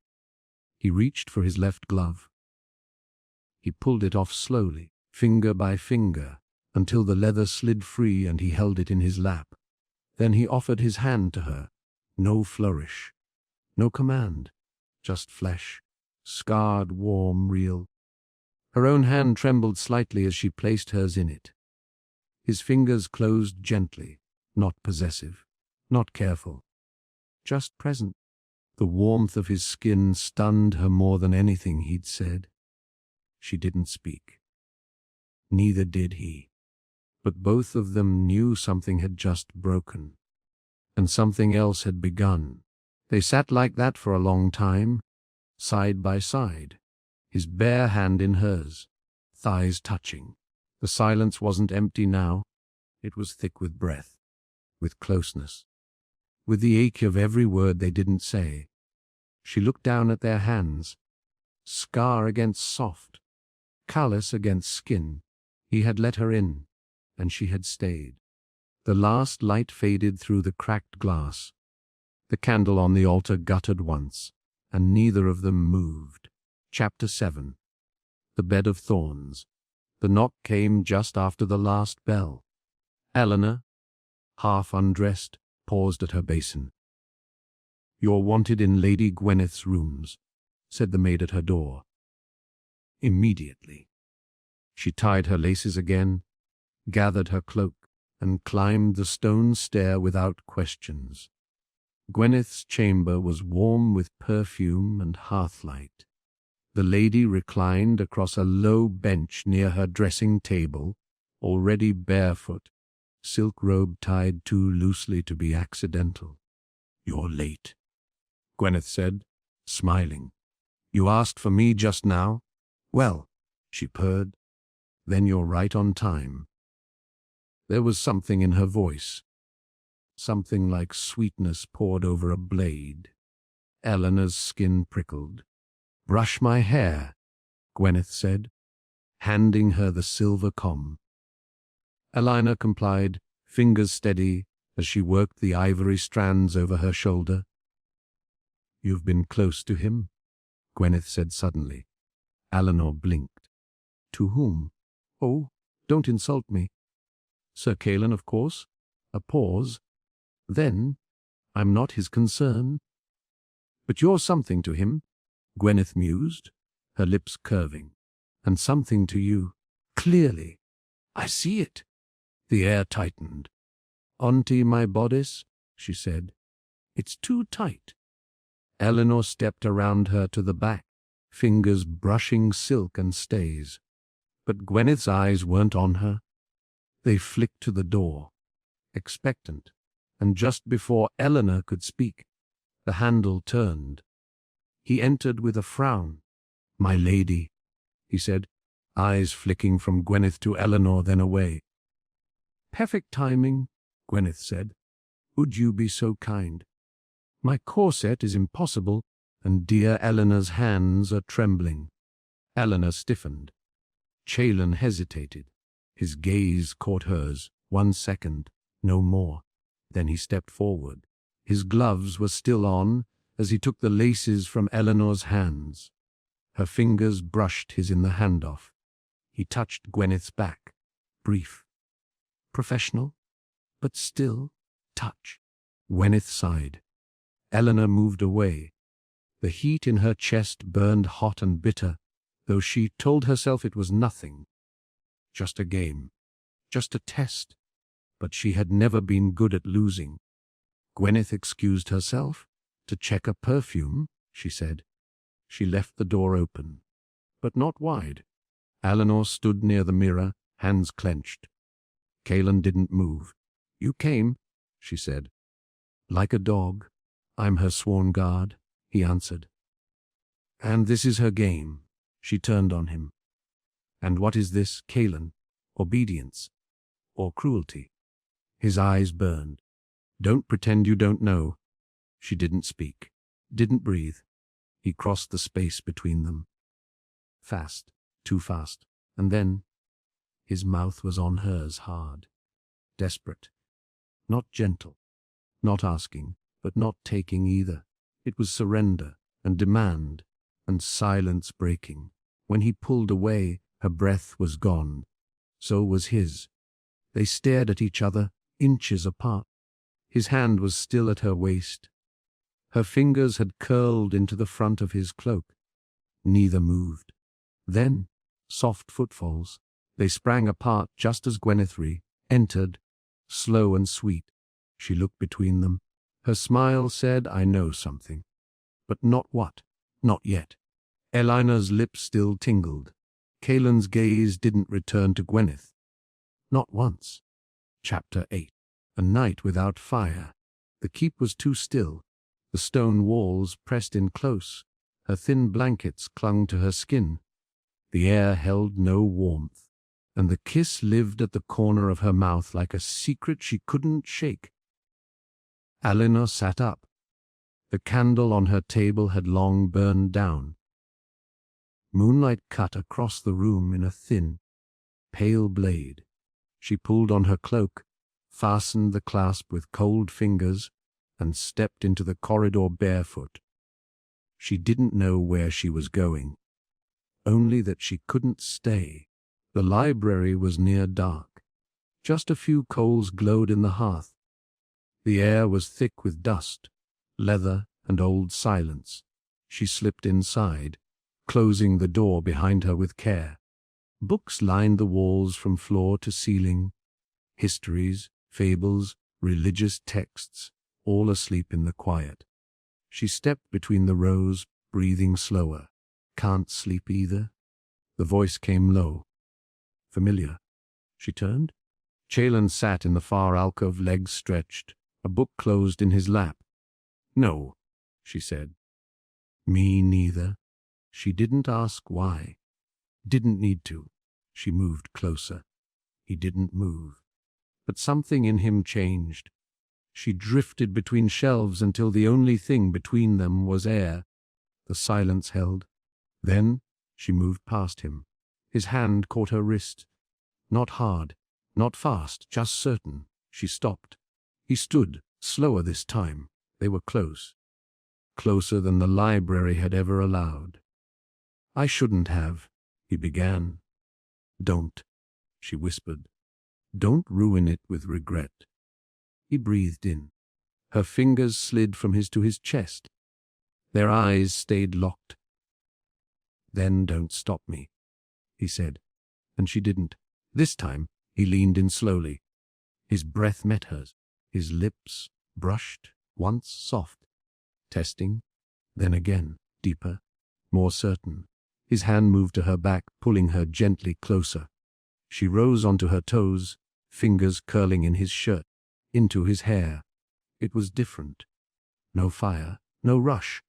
he reached for his left glove. He pulled it off slowly, finger by finger, until the leather slid free and he held it in his lap. Then he offered his hand to her. No flourish, no command, just flesh, scarred, warm, real. Her own hand trembled slightly as she placed hers in it. His fingers closed gently, not possessive, not careful, just present. The warmth of his skin stunned her more than anything he'd said. She didn't speak. Neither did he. But both of them knew something had just broken, and something else had begun. They sat like that for a long time, side by side, his bare hand in hers, thighs touching. The silence wasn't empty now. It was thick with breath, with closeness, with the ache of every word they didn't say. She looked down at their hands, scar against soft, callous against skin. He had let her in, and she had stayed. The last light faded through the cracked glass. The candle on the altar guttered once, and neither of them moved. Chapter 7. The Bed of Thorns. The knock came just after the last bell. Eleanor, half undressed, paused at her basin. "You're wanted in Lady Gwyneth's rooms," said the maid at her door. Immediately. She tied her laces again, gathered her cloak, and climbed the stone stair without questions. Gwyneth's chamber was warm with perfume and hearthlight. The lady reclined across a low bench near her dressing table, already barefoot, silk robe tied too loosely to be accidental. "You're late," Gwyneth said, smiling. "You asked for me just now? Well," she purred, "then you're right on time." There was something in her voice, something like sweetness poured over a blade. Eleanor's skin prickled. "Brush my hair," Gwyneth said, handing her the silver comb. Eleanor complied, fingers steady, as she worked the ivory strands over her shoulder. "You've been close to him?" Gwyneth said suddenly. Eleanor blinked. "To whom?" "Oh, don't insult me." "Sir Callan, of course." A pause. Then, "I'm not his concern." "But you're something to him," Gwyneth mused, her lips curving. "And something to you. Clearly. I see it." The air tightened. "Auntie, my bodice," she said. "It's too tight." Eleanor stepped around her to the back, fingers brushing silk and stays. But Gwyneth's eyes weren't on her. They flicked to the door, expectant, and just before Eleanor could speak, the handle turned. He entered with a frown. "My lady," he said, eyes flicking from Gwyneth to Eleanor, then away. "Perfect timing," Gwyneth said. "Would you be so kind? My corset is impossible, and dear Eleanor's hands are trembling." Eleanor stiffened. Callan hesitated. His gaze caught hers, 1 second, no more. Then he stepped forward. His gloves were still on as he took the laces from Eleanor's hands. Her fingers brushed his in the handoff. He touched Gwyneth's back. Brief. Professional, but still touch. Gwyneth sighed. Eleanor moved away. The heat in her chest burned hot and bitter, though she told herself it was nothing. Just a game. Just a test. But she had never been good at losing. Gwyneth excused herself. "To check a perfume," she said. She left the door open, but not wide. Eleanor stood near the mirror, hands clenched. Callan didn't move. "You came," she said. "Like a dog. I'm her sworn guard," he answered. "And this is her game," She turned on him. And what is this, Kalen? Obedience? Or cruelty? His eyes burned. Don't pretend you don't know. She didn't speak, didn't breathe. He crossed the space between them. Fast, too fast, and then his mouth was on hers hard, desperate, not gentle, not asking, but not taking either. It was surrender and demand and silence breaking. When he pulled away, her breath was gone. So was his. They stared at each other, inches apart. His hand was still at her waist. Her fingers had curled into the front of his cloak. Neither moved. Then, soft footfalls. They sprang apart just as Gwyneth entered, slow and sweet. She looked between them. Her smile said, I know something. But not what? Not yet. Eleanor's lips still tingled. Kalen's gaze didn't return to Gwyneth. Not once. Chapter 8. A night without fire. The keep was too still. The stone walls pressed in close. Her thin blankets clung to her skin. The air held no warmth, and the kiss lived at the corner of her mouth like a secret she couldn't shake. Eleanor sat up. The candle on her table had long burned down. Moonlight cut across the room in a thin, pale blade. She pulled on her cloak, fastened the clasp with cold fingers, and stepped into the corridor barefoot. She didn't know where she was going, only that she couldn't stay. The library was near dark. Just a few coals glowed in the hearth. The air was thick with dust, leather, and old silence. She slipped inside, closing the door behind her with care. Books lined the walls from floor to ceiling. Histories, fables, religious texts, all asleep in the quiet. She stepped between the rows, breathing slower. Can't sleep either? The voice came low. Familiar. She turned. Chalen sat in the far alcove, legs stretched, a book closed in his lap. No, she said. Me neither. She didn't ask why. Didn't need to. She moved closer. He didn't move. But something in him changed. She drifted between shelves until the only thing between them was air. The silence held. Then she moved past him. His hand caught her wrist. Not hard, not fast, just certain. She stopped. He stood, slower this time. They were close. Closer than the library had ever allowed. I shouldn't have, he began. Don't, she whispered. Don't ruin it with regret. He breathed in. Her fingers slid from his to his chest. Their eyes stayed locked. Then don't stop me, he said. And she didn't. This time, he leaned in slowly. His breath met hers. His lips brushed, once soft. Testing, then again, deeper, more certain. His hand moved to her back, pulling her gently closer. She rose onto her toes, fingers curling in his shirt, into his hair. It was different. No fire, no rush.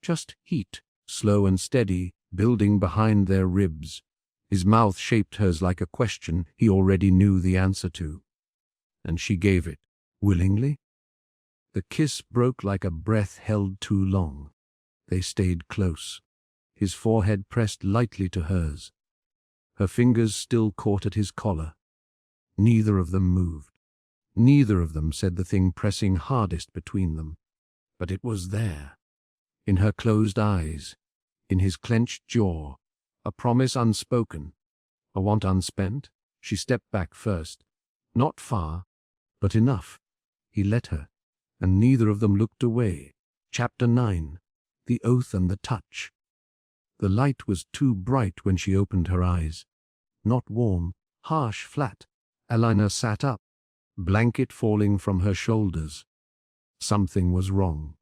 Just heat, slow and steady, building behind their ribs. His mouth shaped hers like a question he already knew the answer to. And she gave it, willingly. The kiss broke like a breath held too long. They stayed close. His forehead pressed lightly to hers. Her fingers still caught at his collar. Neither of them moved. Neither of them said the thing pressing hardest between them. But it was there. In her closed eyes, in his clenched jaw, a promise unspoken, a want unspent. She stepped back first. Not far, but enough. He let her, and neither of them looked away. Chapter 9. The Oath and the Touch. The light was too bright when she opened her eyes. Not warm, harsh, flat. Eleanor sat up, blanket falling from her shoulders. Something was wrong.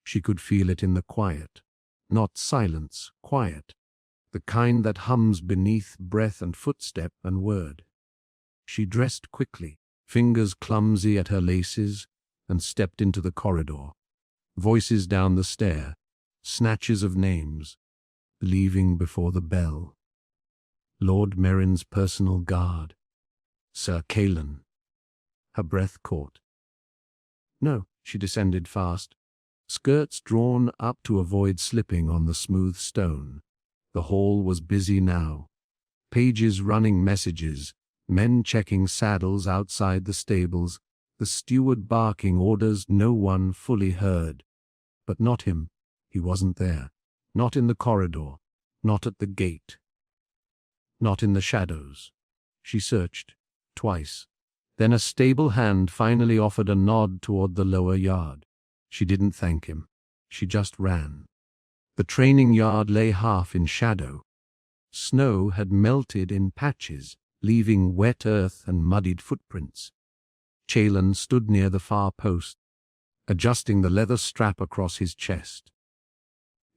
She could feel it in the quiet. Not silence, quiet. The kind that hums beneath breath and footstep and word. She dressed quickly, fingers clumsy at her laces, and stepped into the corridor. Voices down the stair, snatches of names. leaving before the bell. Lord Merrin's personal guard, Sir Callan. Her breath caught. No, she descended fast, skirts drawn up to avoid slipping on the smooth stone. The hall was busy now. Pages running messages, men checking saddles outside the stables, the steward barking orders no one fully heard. But not him. He wasn't there. Not in the corridor. Not at the gate. Not in the shadows. She searched, twice. Then a stable hand finally offered a nod toward the lower yard. She didn't thank him. She just ran. The training yard lay half in shadow. Snow had melted in patches, leaving wet earth and muddied footprints. Chalon stood near the far post, adjusting the leather strap across his chest.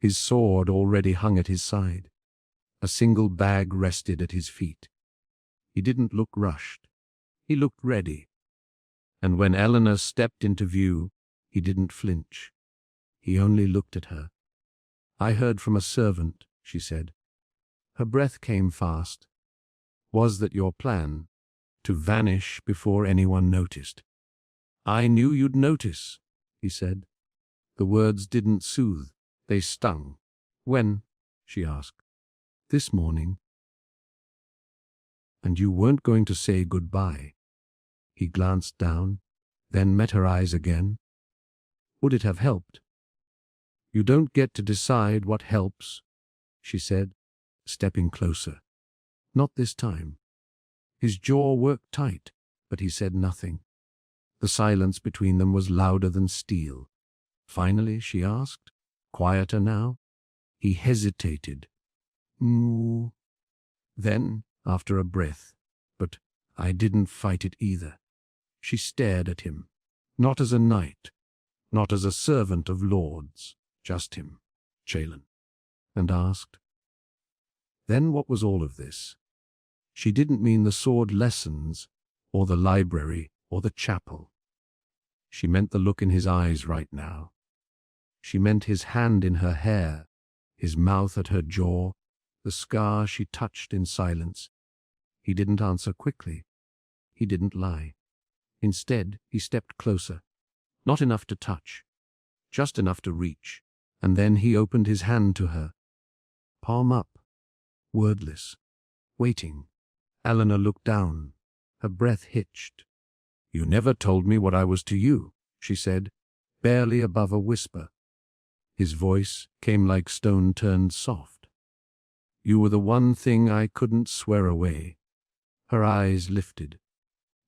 His sword already hung at his side. A single bag rested at his feet. He didn't look rushed. He looked ready. And when Eleanor stepped into view, he didn't flinch. He only looked at her. "I heard from a servant," she said. Her breath came fast. "Was that your plan? To vanish before anyone noticed?" "I knew you'd notice," he said. The words didn't soothe. They stung. "When?" she asked. "This morning." "And you weren't going to say goodbye?" He glanced down, then met her eyes again. "Would it have helped?" "You don't get to decide what helps," she said, stepping closer. "Not this time." His jaw worked tight, but he said nothing. The silence between them was louder than steel. Finally, she asked, quieter now. He hesitated. "Moo." Then, after a breath, "But I didn't fight it either." She stared at him, not as a knight, not as a servant of lords, just him, Chalon, and asked, "Then what was all of this?" She didn't mean the sword lessons, or the library, or the chapel. She meant the look in his eyes right now. She meant his hand in her hair, his mouth at her jaw, the scar she touched in silence. He didn't answer quickly. He didn't lie. Instead, he stepped closer. Not enough to touch, just enough to reach, and then he opened his hand to her. Palm up, wordless, waiting. Eleanor looked down. Her breath hitched. "You never told me what I was to you," she said, barely above a whisper. His voice came like stone turned soft. "You were the one thing I couldn't swear away." Her eyes lifted.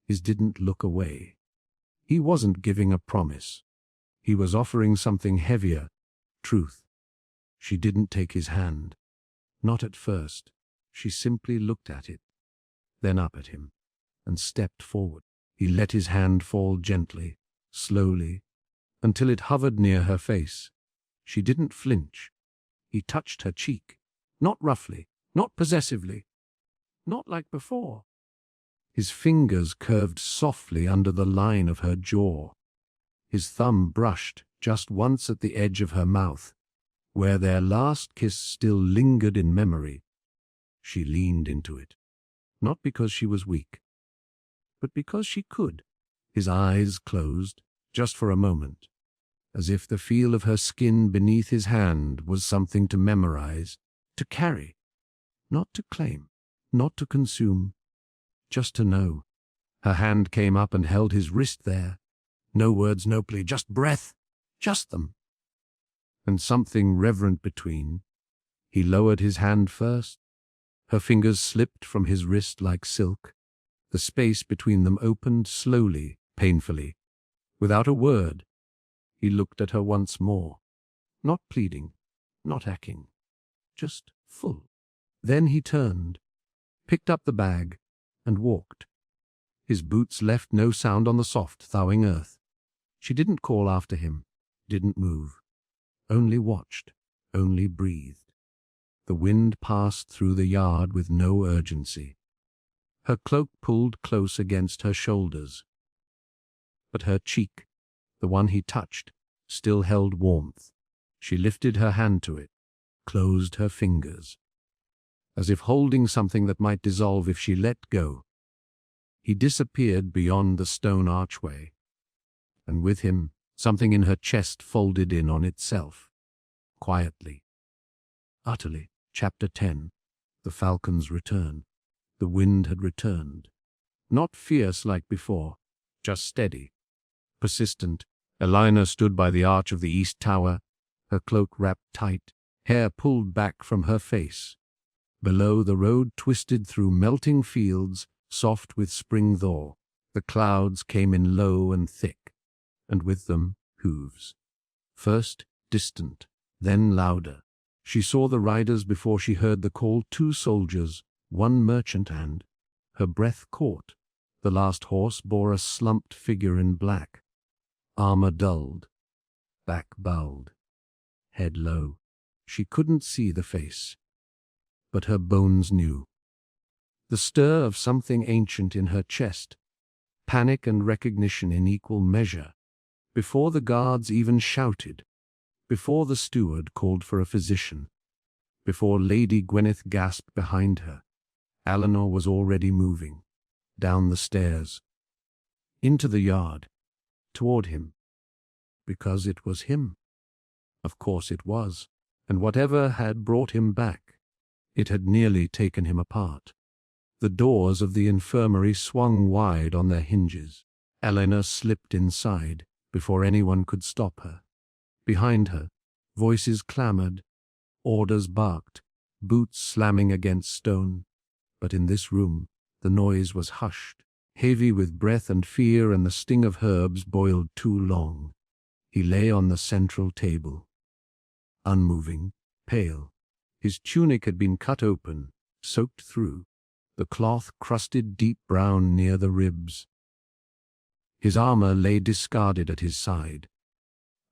His didn't look away. He wasn't giving a promise. He was offering something heavier, truth. She didn't take his hand. Not at first. She simply looked at it, then up at him, and stepped forward. He let his hand fall gently, slowly, until it hovered near her face. She didn't flinch. He touched her cheek, not roughly, not possessively, not like before. His fingers curved softly under the line of her jaw. His thumb brushed just once at the edge of her mouth, where their last kiss still lingered in memory. She leaned into it, not because she was weak, but because she could. His eyes closed, just for a moment, as if the feel of her skin beneath his hand was something to memorize, to carry, not to claim, not to consume, just to know. Her hand came up and held his wrist there. No words, no plea, just breath, just them. And something reverent between. He lowered his hand first. Her fingers slipped from his wrist like silk. The space between them opened slowly, painfully. Without a word, he looked at her once more. Not pleading, not hacking, just full. Then he turned, picked up the bag, and walked. His boots left no sound on the soft, thawing earth. She didn't call after him, didn't move, only watched, only breathed. The wind passed through the yard with no urgency. Her cloak pulled close against her shoulders. But her cheek, the one he touched, still held warmth. She lifted her hand to it, closed her fingers, as if holding something that might dissolve if she let go. He disappeared beyond the stone archway, and with him, something in her chest folded in on itself, quietly, utterly. Chapter 10. The Falcon's Return. The wind had returned. Not fierce like before, just steady, persistent. Elena stood by the arch of the east tower, her cloak wrapped tight, hair pulled back from her face. Below, the road twisted through melting fields, soft with spring thaw. The clouds came in low and thick, and with them hooves. First distant, then louder. She saw the riders before she heard the call. 2 soldiers, 1 merchant, and her breath caught. The last horse bore a slumped figure in black, armor dulled, back bowed, head low. She couldn't see the face, but her bones knew. The stir of something ancient in her chest, panic and recognition in equal measure. Before the guards even shouted, before the steward called for a physician, before Lady Gwyneth gasped behind her, Eleanor was already moving, down the stairs, into the yard, toward him. Because it was him. Of course it was, and whatever had brought him back, it had nearly taken him apart. The doors of the infirmary swung wide on their hinges. Eleanor slipped inside before anyone could stop her. Behind her, voices clamored, orders barked, boots slamming against stone. But in this room, the noise was hushed, heavy with breath and fear and the sting of herbs boiled too long. He lay on the central table, unmoving, pale. His tunic had been cut open, soaked through, the cloth crusted deep brown near the ribs. His armor lay discarded at his side.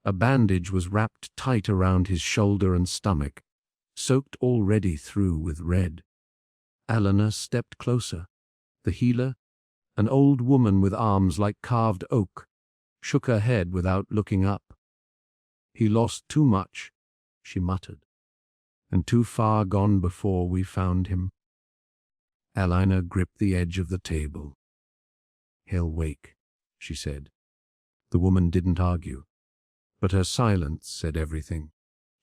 A bandage was wrapped tight around his shoulder and stomach, soaked already through with red. Eleanor stepped closer. The healer, an old woman with arms like carved oak, shook her head without looking up. "He lost too much," she muttered, "and too far gone before we found him." Eleanor gripped the edge of the table. "He'll wake," she said. The woman didn't argue, but her silence said everything.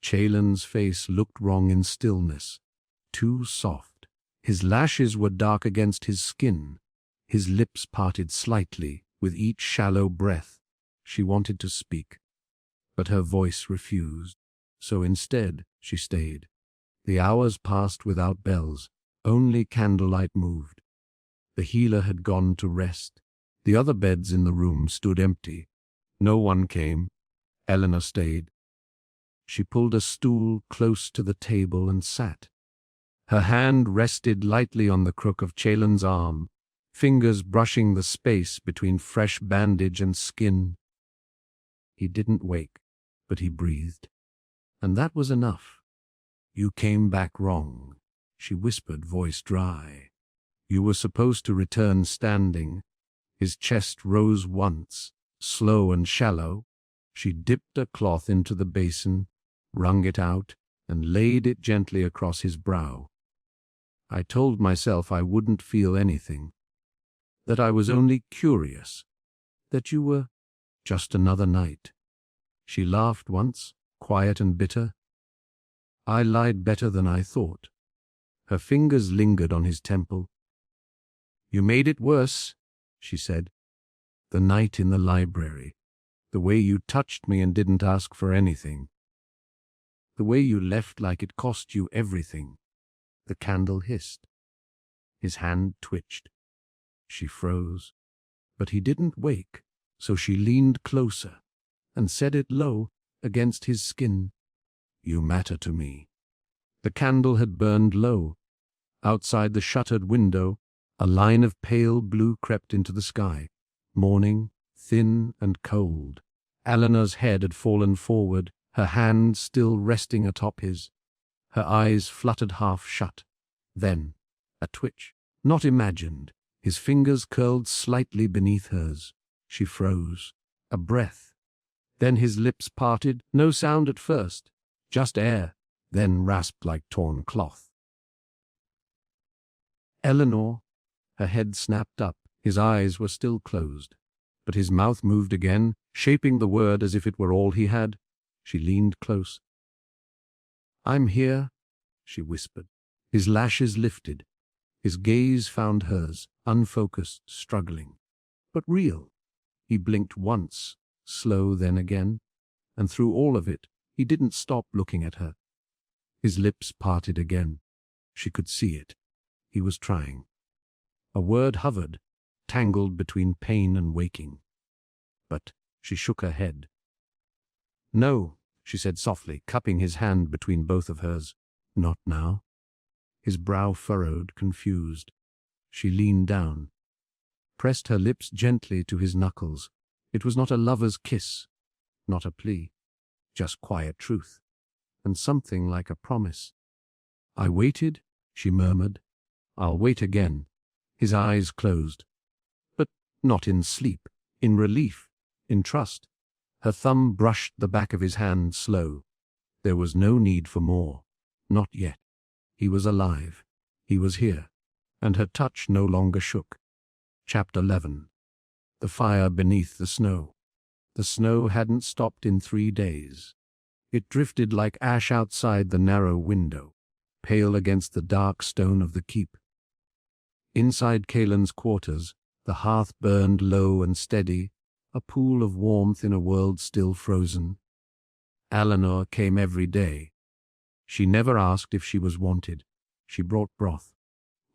Chalen's face looked wrong in stillness, too soft. His lashes were dark against his skin, his lips parted slightly with each shallow breath. She wanted to speak, but her voice refused. So instead, she stayed. The hours passed without bells. Only candlelight moved. The healer had gone to rest. The other beds in the room stood empty. No one came. Eleanor stayed. She pulled a stool close to the table and sat. Her hand rested lightly on the crook of Chalen's arm, fingers brushing the space between fresh bandage and skin. He didn't wake, but he breathed. And that was enough. "You came back wrong," she whispered, voice dry. "You were supposed to return standing." His chest rose once, slow and shallow. She dipped a cloth into the basin, wrung it out, and laid it gently across his brow. "I told myself I wouldn't feel anything, that I was only curious, that you were just another night." She laughed once, quiet and bitter. "I lied better than I thought." Her fingers lingered on his temple. "You made it worse," she said. "The night in the library. The way you touched me and didn't ask for anything. The way you left like it cost you everything." The candle hissed. His hand twitched. She froze. But he didn't wake, so she leaned closer and said it low against his skin. "You matter to me." The candle had burned low. Outside the shuttered window, a line of pale blue crept into the sky. Morning, thin and cold. Eleanor's head had fallen forward, her hand still resting atop his. Her eyes fluttered half shut. Then, a twitch, not imagined. His fingers curled slightly beneath hers. She froze. A breath. Then his lips parted. No sound at first, just air. then rasped like torn cloth. Eleanor, her head snapped up. His eyes were still closed, but his mouth moved again, shaping the word as if it were all he had. She leaned close. "I'm here," she whispered. His lashes lifted. His gaze found hers, unfocused, struggling, but real. He blinked once, slow then again, and through all of it, he didn't stop looking at her. His lips parted again. She could see it. He was trying. A word hovered, tangled between pain and waking. But she shook her head. "No," she said softly, cupping his hand between both of hers. "Not now." His brow furrowed, confused. She leaned down, pressed her lips gently to his knuckles. It was not a lover's kiss, not a plea, just quiet truth, and something like a promise. "I waited," she murmured. "I'll wait again." His eyes closed, but not in sleep, in relief, in trust. Her thumb brushed the back of his hand, slow. There was no need for more. Not yet. He was alive. He was here. And her touch no longer shook. Chapter 11. The fire beneath the snow. The snow hadn't stopped in 3 days. It drifted like ash outside the narrow window, pale against the dark stone of the keep. Inside Kalen's quarters, the hearth burned low and steady, a pool of warmth in a world still frozen. Eleanor came every day. She never asked if she was wanted. She brought broth,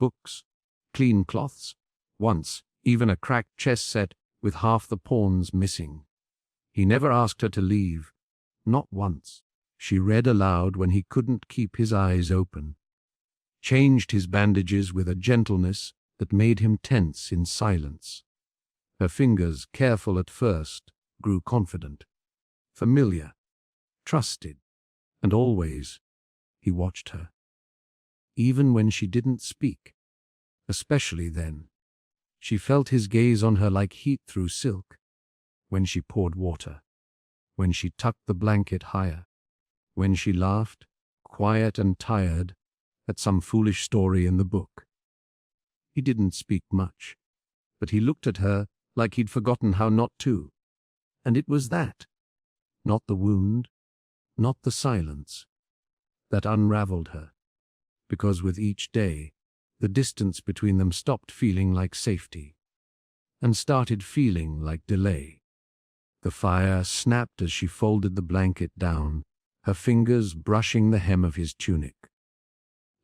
books, clean cloths, once even a cracked chess set with half the pawns missing. He never asked her to leave, not once. She read aloud when he couldn't keep his eyes open, changed his bandages with a gentleness that made him tense in silence. Her fingers, careful at first, grew confident, familiar, trusted, and always he watched her. Even when she didn't speak, especially then, she felt his gaze on her like heat through silk. When she poured water, when she tucked the blanket higher, when she laughed, quiet and tired, at some foolish story in the book. He didn't speak much, but he looked at her like he'd forgotten how not to. And it was that, not the wound, not the silence, that unraveled her, because with each day, the distance between them stopped feeling like safety, and started feeling like delay. The fire snapped as she folded the blanket down, her fingers brushing the hem of his tunic.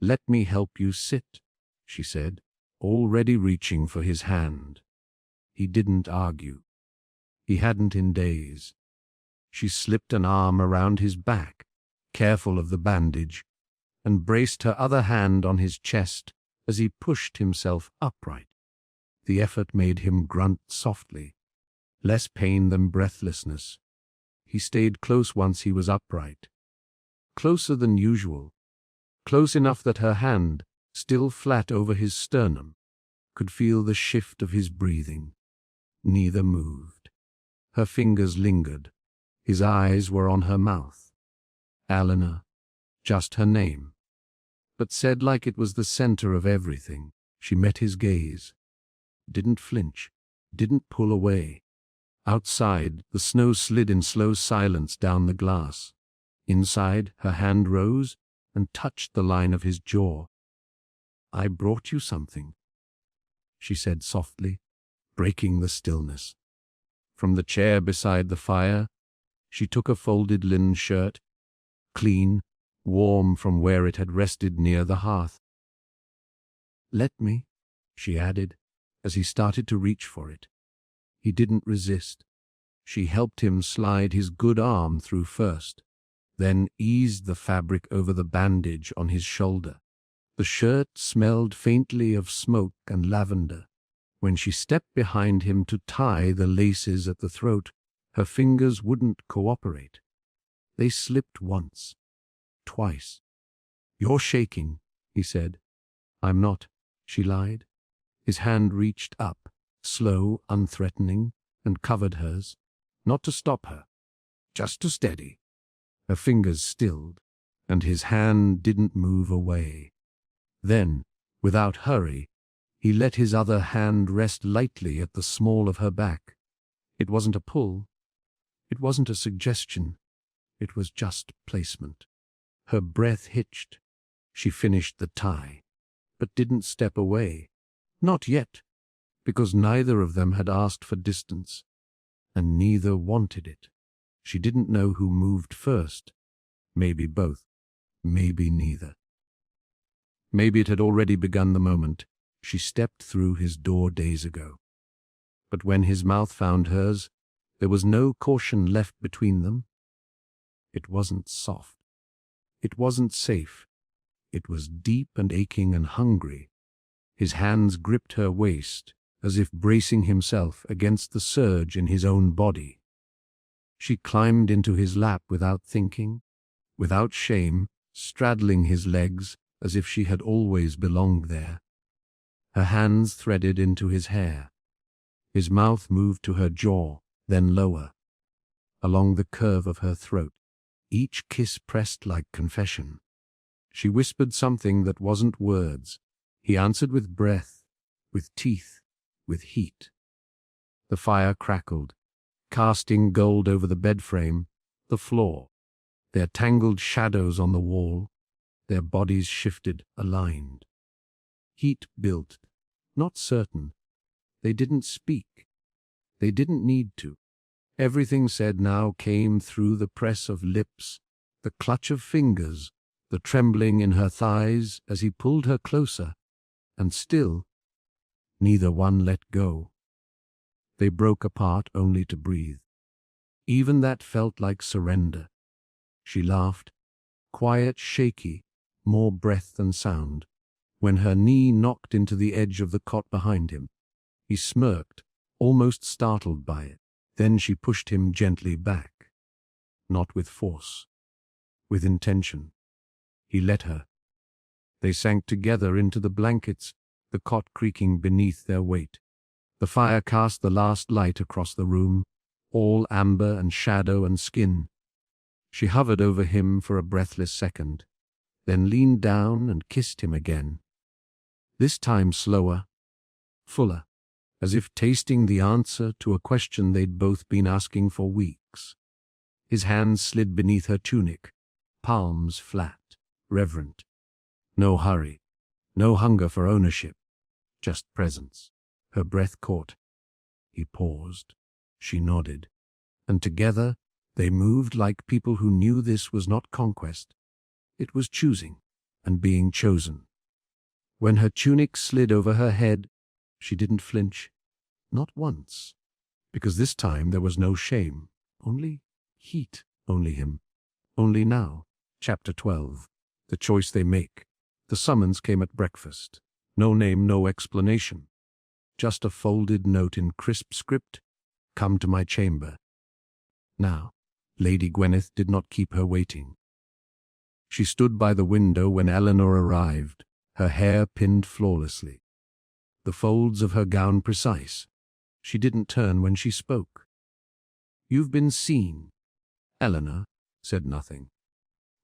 "Let me help you sit," she said, already reaching for his hand. He didn't argue. He hadn't in days. She slipped an arm around his back, careful of the bandage, and braced her other hand on his chest as he pushed himself upright. The effort made him grunt softly, less pain than breathlessness. He stayed close once he was upright, closer than usual, close enough that her hand, still flat over his sternum, could feel the shift of his breathing. Neither moved. Her fingers lingered. His eyes were on her mouth. Eleanor, just her name, but said like it was the center of everything. She met his gaze, didn't flinch, didn't pull away. Outside, the snow slid in slow silence down the glass. Inside, her hand rose and touched the line of his jaw. "I brought you something," she said softly, breaking the stillness. From the chair beside the fire, she took a folded linen shirt, clean, warm from where it had rested near the hearth. "Let me," she added, as he started to reach for it. He didn't resist. She helped him slide his good arm through first, then eased the fabric over the bandage on his shoulder. The shirt smelled faintly of smoke and lavender. When she stepped behind him to tie the laces at the throat, her fingers wouldn't cooperate. They slipped once, twice. "You're shaking," he said. "I'm not," she lied. His hand reached up, slow, unthreatening, and covered hers, not to stop her, just to steady. Her fingers stilled, and his hand didn't move away. Then, without hurry, he let his other hand rest lightly at the small of her back. It wasn't a pull. It wasn't a suggestion. It was just placement. Her breath hitched. She finished the tie, but didn't step away. Not yet, because neither of them had asked for distance, and neither wanted it. She didn't know who moved first. Maybe both. Maybe neither. Maybe it had already begun the moment she stepped through his door days ago. But when his mouth found hers, there was no caution left between them. It wasn't soft. It wasn't safe. It was deep and aching and hungry. His hands gripped her waist, as if bracing himself against the surge in his own body. She climbed into his lap without thinking, without shame, straddling his legs as if she had always belonged there. Her hands threaded into his hair. His mouth moved to her jaw, then lower, along the curve of her throat, each kiss pressed like confession. She whispered something that wasn't words. He answered with breath, with teeth, with heat. The fire crackled, casting gold over the bed frame, the floor, their tangled shadows on the wall, their bodies shifted, aligned. Heat built, not certain. They didn't speak. They didn't need to. Everything said now came through the press of lips, the clutch of fingers, the trembling in her thighs as he pulled her closer, and still, neither one let go. They broke apart only to breathe. Even that felt like surrender. She laughed, quiet, shaky, more breath than sound, when her knee knocked into the edge of the cot behind him. He smirked, almost startled by it. Then she pushed him gently back, not with force, with intention. He let her. They sank together into the blankets, the cot creaking beneath their weight. The fire cast the last light across the room, all amber and shadow and skin. She hovered over him for a breathless second, then leaned down and kissed him again. This time slower, fuller, as if tasting the answer to a question they'd both been asking for weeks. His hands slid beneath her tunic, palms flat, reverent. No hurry, no hunger for ownership, just presence. Her breath caught. He paused. She nodded. And together they moved like people who knew this was not conquest. It was choosing and being chosen. When her tunic slid over her head, she didn't flinch. Not once. Because this time there was no shame. Only heat. Only him. Only now. Chapter 12. The choice they make. The summons came at breakfast. No name, no explanation. Just a folded note in crisp script. Come to my chamber. Now, Lady Gwyneth did not keep her waiting. She stood by the window when Eleanor arrived, her hair pinned flawlessly, the folds of her gown precise. She didn't turn when she spoke. You've been seen. Eleanor said nothing.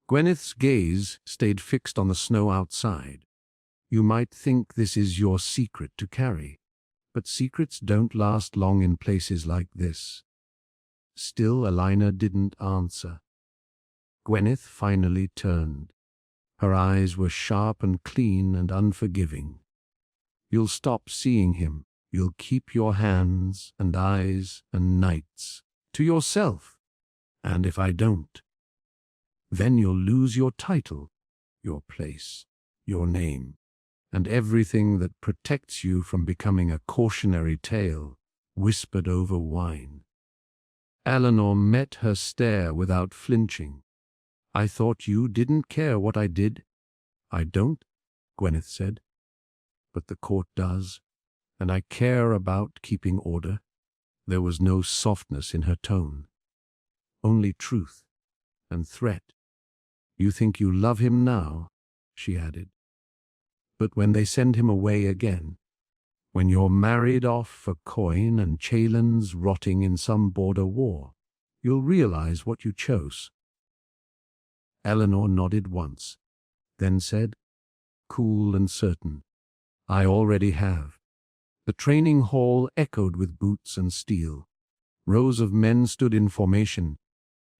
Gwyneth's gaze stayed fixed on the snow outside. You might think this is your secret to carry, but secrets don't last long in places like this. Still, Elena didn't answer. Gwyneth finally turned. Her eyes were sharp and clean and unforgiving. You'll stop seeing him. You'll keep your hands and eyes and nights to yourself. And if I don't, then you'll lose your title, your place, your name, and everything that protects you from becoming a cautionary tale whispered over wine. Eleanor met her stare without flinching. I thought you didn't care what I did. I don't, Gwyneth said. But the court does, and I care about keeping order. There was no softness in her tone, only truth and threat. You think you love him now, she added. But when they send him away again, when you're married off for coin and chalons rotting in some border war, you'll realize what you chose. Eleanor nodded once, then said, cool and certain, I already have. The training hall echoed with boots and steel. Rows of men stood in formation,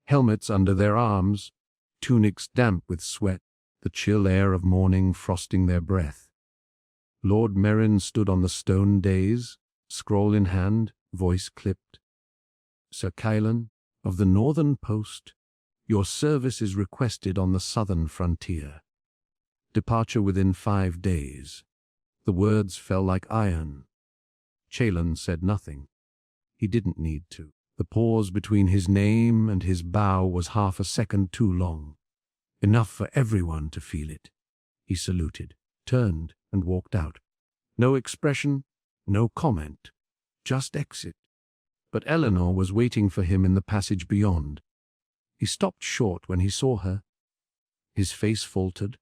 helmets under their arms, tunics damp with sweat, the chill air of morning frosting their breath. Lord Merrin stood on the stone dais, scroll in hand, voice clipped. Sir Kylan, of the northern post, your service is requested on the southern frontier. Departure within 5 days. The words fell like iron. Chalon said nothing. He didn't need to. The pause between his name and his bow was half a second too long. Enough for everyone to feel it. He saluted, turned, and walked out. No expression, no comment, just exit. But Eleanor was waiting for him in the passage beyond. He stopped short when he saw her. His face faltered,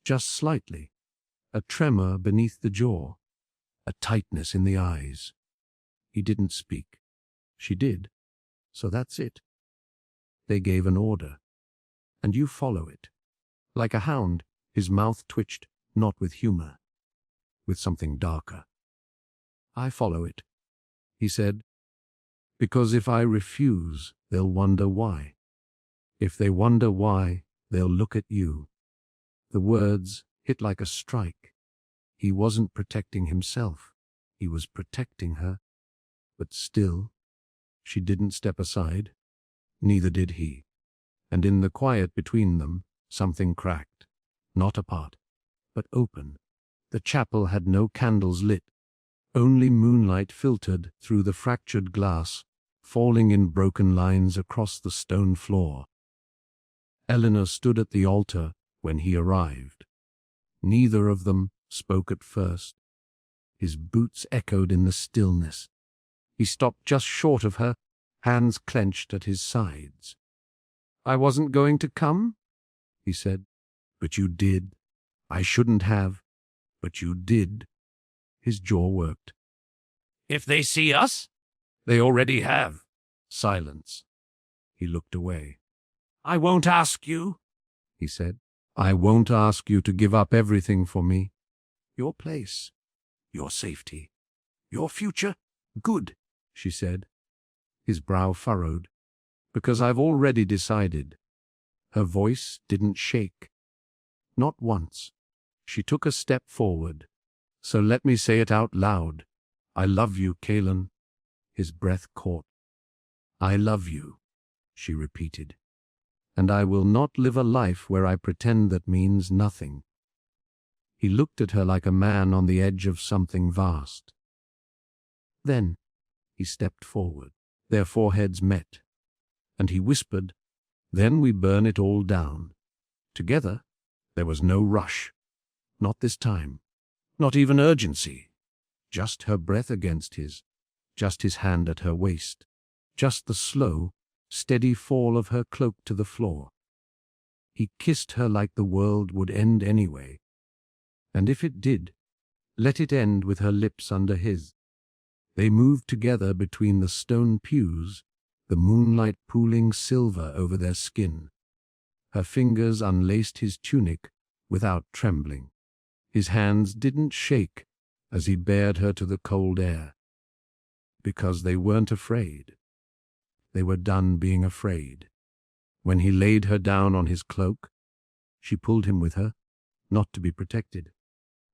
just slightly, a tremor beneath the jaw, a tightness in the eyes. He didn't speak. She did, so that's it. They gave an order, and you follow it. Like a hound, his mouth twitched, not with humor, with something darker. I follow it, he said, because if I refuse, they'll wonder why. If they wonder why, they'll look at you. The words hit like a strike. He wasn't protecting himself. He was protecting her. But still, she didn't step aside. Neither did he. And in the quiet between them, something cracked. Not apart, but open. The chapel had no candles lit. Only moonlight filtered through the fractured glass, falling in broken lines across the stone floor. Eleanor stood at the altar when he arrived. Neither of them spoke at first. His boots echoed in the stillness. He stopped just short of her, hands clenched at his sides. I wasn't going to come, he said. But you did. I shouldn't have, but you did. His jaw worked. If they see us? They already have. Silence. He looked away. I won't ask you, he said. I won't ask you to give up everything for me. Your place, your safety, your future. Good, she said. His brow furrowed. Because I've already decided. Her voice didn't shake. Not once. She took a step forward. So let me say it out loud. I love you, Calen. His breath caught. I love you, she repeated. And I will not live a life where I pretend that means nothing. He looked at her like a man on the edge of something vast. Then he stepped forward. Their foreheads met, and he whispered, Then we burn it all down. Together, there was no rush. Not this time. Not even urgency. Just her breath against his. Just his hand at her waist. Just the slow, steady fall of her cloak to the floor. He kissed her like the world would end anyway. And if it did, let it end with her lips under his. They moved together between the stone pews, the moonlight pooling silver over their skin. Her fingers unlaced his tunic without trembling. His hands didn't shake as he bared her to the cold air. Because they weren't afraid. They were done being afraid. When he laid her down on his cloak, she pulled him with her, not to be protected,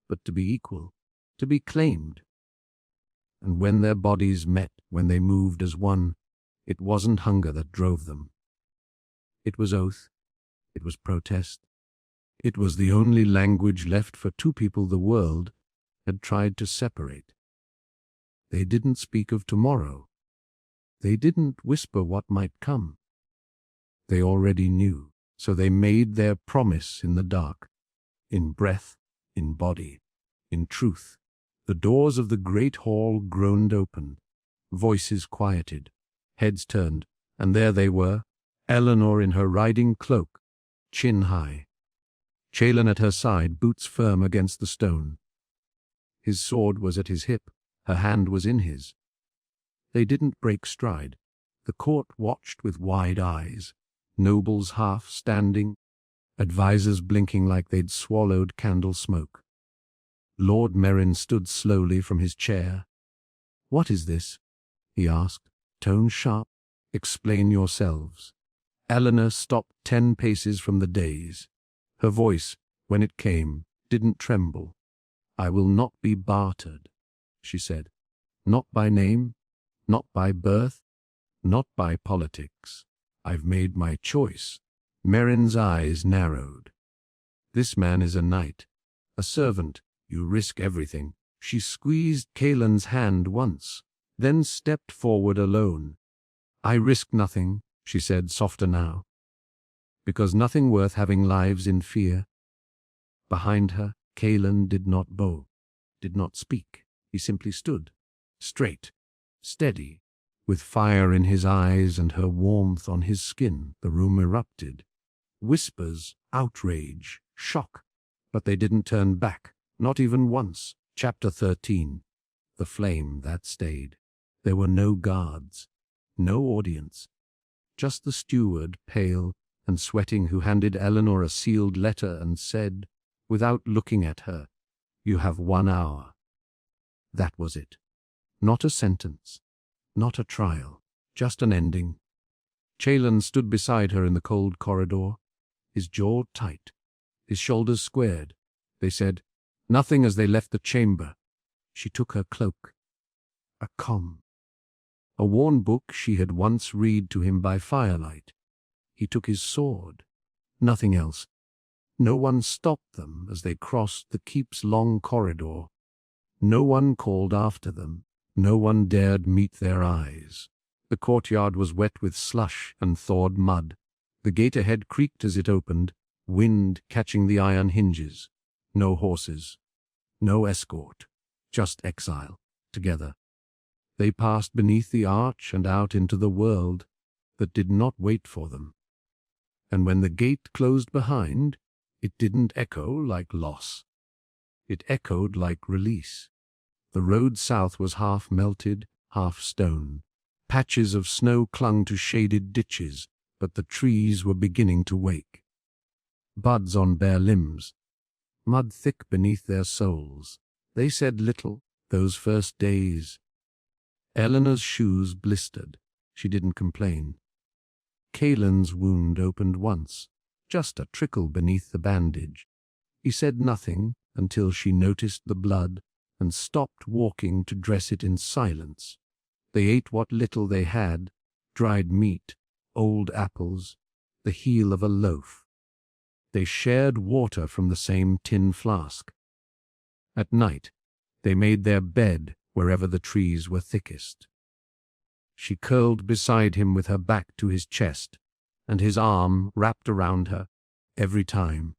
but to be equal, to be claimed. And when their bodies met, when they moved as one, it wasn't hunger that drove them. It was oath. It was protest. It was the only language left for two people the world had tried to separate. They didn't speak of tomorrow. They didn't whisper what might come. They already knew, so they made their promise in the dark, in breath, in body, in truth. The doors of the great hall groaned open, voices quieted, heads turned, and there they were, Eleanor in her riding cloak, chin high. Chalon at her side, boots firm against the stone. His sword was at his hip, her hand was in his. They didn't break stride. The court watched with wide eyes, nobles half standing, advisers blinking like they'd swallowed candle smoke. Lord Merrin stood slowly from his chair. "What is this?" he asked, tone sharp. "Explain yourselves." Eleanor stopped 10 paces from the dais. Her voice, when it came, didn't tremble. "I will not be bartered," she said. "Not by name, not by birth, not by politics. I've made my choice." Merrin's eyes narrowed. "This man is a knight, a servant. You risk everything." She squeezed Kaelin's hand once, then stepped forward alone. "I risk nothing," she said, softer now. "Because nothing worth having lives in fear." Behind her, Kaelin did not bow, did not speak. He simply stood, straight, steady, with fire in his eyes and her warmth on his skin. The room erupted. Whispers, outrage, shock, but they didn't turn back, not even once. Chapter 13. The flame that stayed. There were no guards, no audience, just the steward, pale and sweating, who handed Eleanor a sealed letter and said, without looking at her, "You have 1 hour." That was it. Not a sentence, not a trial, just an ending. Kaelin stood beside her in the cold corridor, his jaw tight, his shoulders squared. They said nothing as they left the chamber. She took her cloak. A com. A worn book she had once read to him by firelight. He took his sword. Nothing else. No one stopped them as they crossed the keep's long corridor. No one called after them. No one dared meet their eyes. The courtyard was wet with slush and thawed mud. The gate ahead creaked as it opened, wind catching the iron hinges. No horses, no escort, just exile, together. They passed beneath the arch and out into the world that did not wait for them. And when the gate closed behind, it didn't echo like loss. It echoed like release. The road south was half melted, half stone. Patches of snow clung to shaded ditches, but the trees were beginning to wake. Buds on bare limbs, mud thick beneath their soles. They said little, those first days. Eleanor's shoes blistered. She didn't complain. Kaelin's wound opened once, just a trickle beneath the bandage. He said nothing until she noticed the blood and stopped walking to dress it in silence. They ate what little they had, dried meat, old apples, the heel of a loaf. They shared water from the same tin flask. At night, they made their bed wherever the trees were thickest. She curled beside him with her back to his chest, and his arm wrapped around her, every time.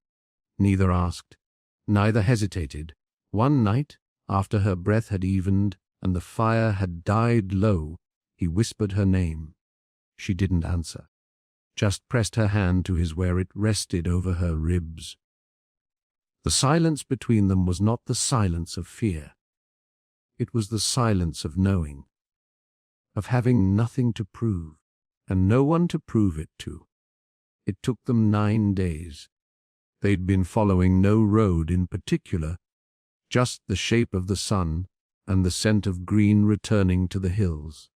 Neither asked, neither hesitated. One night, after her breath had evened and the fire had died low, he whispered her name. She didn't answer, just pressed her hand to his where it rested over her ribs. The silence between them was not the silence of fear. It was the silence of knowing, of having nothing to prove, and no one to prove it to. It took them 9 days. They'd been following no road in particular, just the shape of the sun and the scent of green returning to the hills.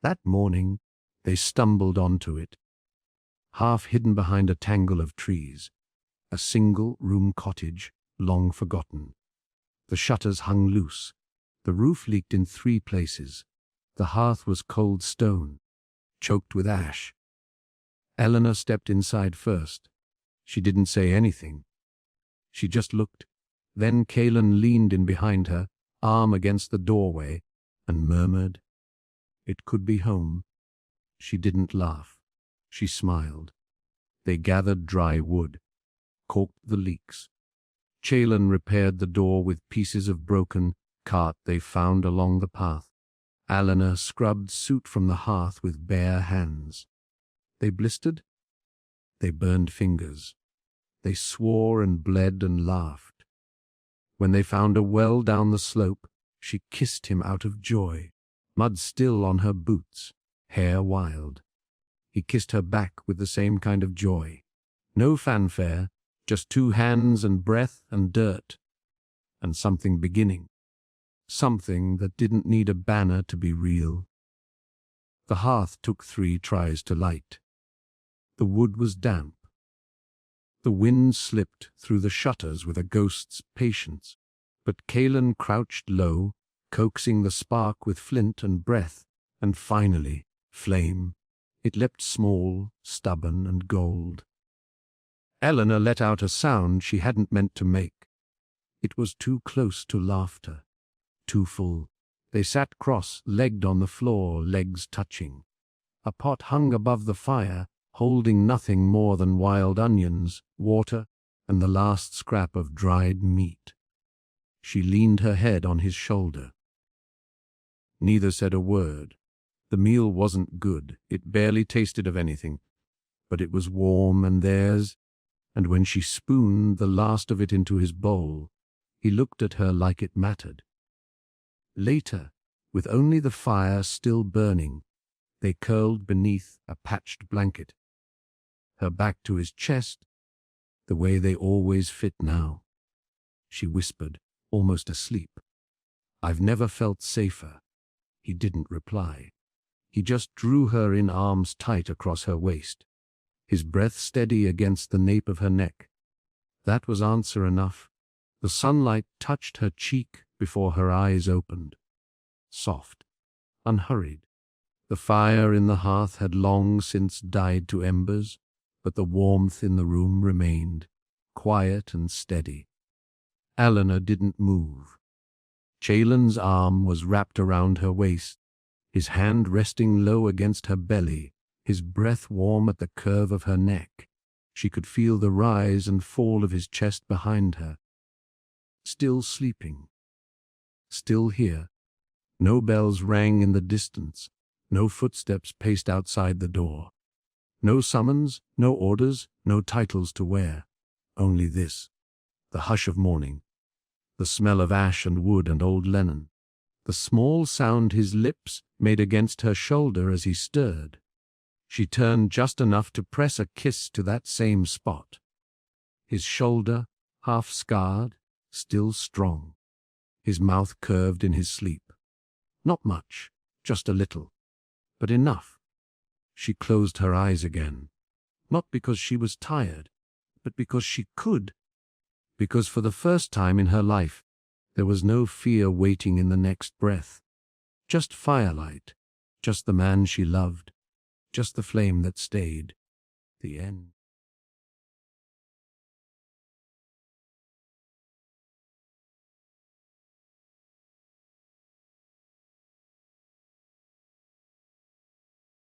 That morning, they stumbled onto it, half hidden behind a tangle of trees, a single-room cottage, long forgotten. The shutters hung loose. The roof leaked in 3 places. The hearth was cold stone, choked with ash. Eleanor stepped inside first. She didn't say anything. She just looked. Then Kaelin leaned in behind her, arm against the doorway, and murmured, "It could be home." She didn't laugh. She smiled. They gathered dry wood, caulked the leaks. Kaelin repaired the door with pieces of broken cart they found along the path. Eleanor scrubbed soot from the hearth with bare hands. They blistered. They burned fingers. They swore and bled and laughed. When they found a well down the slope, she kissed him out of joy, mud still on her boots, hair wild. He kissed her back with the same kind of joy. No fanfare, just two hands and breath and dirt, and something beginning. Something that didn't need a banner to be real. The hearth took 3 tries to light. The wood was damp. The wind slipped through the shutters with a ghost's patience, but Kaelin crouched low, coaxing the spark with flint and breath, and finally, flame. It leapt small, stubborn, and gold. Eleanor let out a sound she hadn't meant to make. It was too close to laughter, too full. They sat cross-legged on the floor, legs touching. A pot hung above the fire, holding nothing more than wild onions, water, and the last scrap of dried meat. She leaned her head on his shoulder. Neither said a word. The meal wasn't good, it barely tasted of anything, but it was warm and theirs, and when she spooned the last of it into his bowl, he looked at her like it mattered. Later, with only the fire still burning, they curled beneath a patched blanket, her back to his chest, the way they always fit now. She whispered, almost asleep, "I've never felt safer." He didn't reply. He just drew her in, arms tight across her waist, his breath steady against the nape of her neck. That was answer enough. The sunlight touched her cheek before her eyes opened. Soft, unhurried. The fire in the hearth had long since died to embers, but the warmth in the room remained, quiet and steady. Eleanor didn't move. Chaelin's arm was wrapped around her waist, his hand resting low against her belly, his breath warm at the curve of her neck. She could feel the rise and fall of his chest behind her. Still sleeping. Still here. No bells rang in the distance, no footsteps paced outside the door. No summons, no orders, no titles to wear. Only this, the hush of morning, the smell of ash and wood and old linen, the small sound his lips made against her shoulder as he stirred. She turned just enough to press a kiss to that same spot. His shoulder, half scarred, still strong. His mouth curved in his sleep. Not much, just a little, but enough. She closed her eyes again, not because she was tired, but because she could. Because for the first time in her life, there was no fear waiting in the next breath. Just firelight, just the man she loved, just the flame that stayed. The end.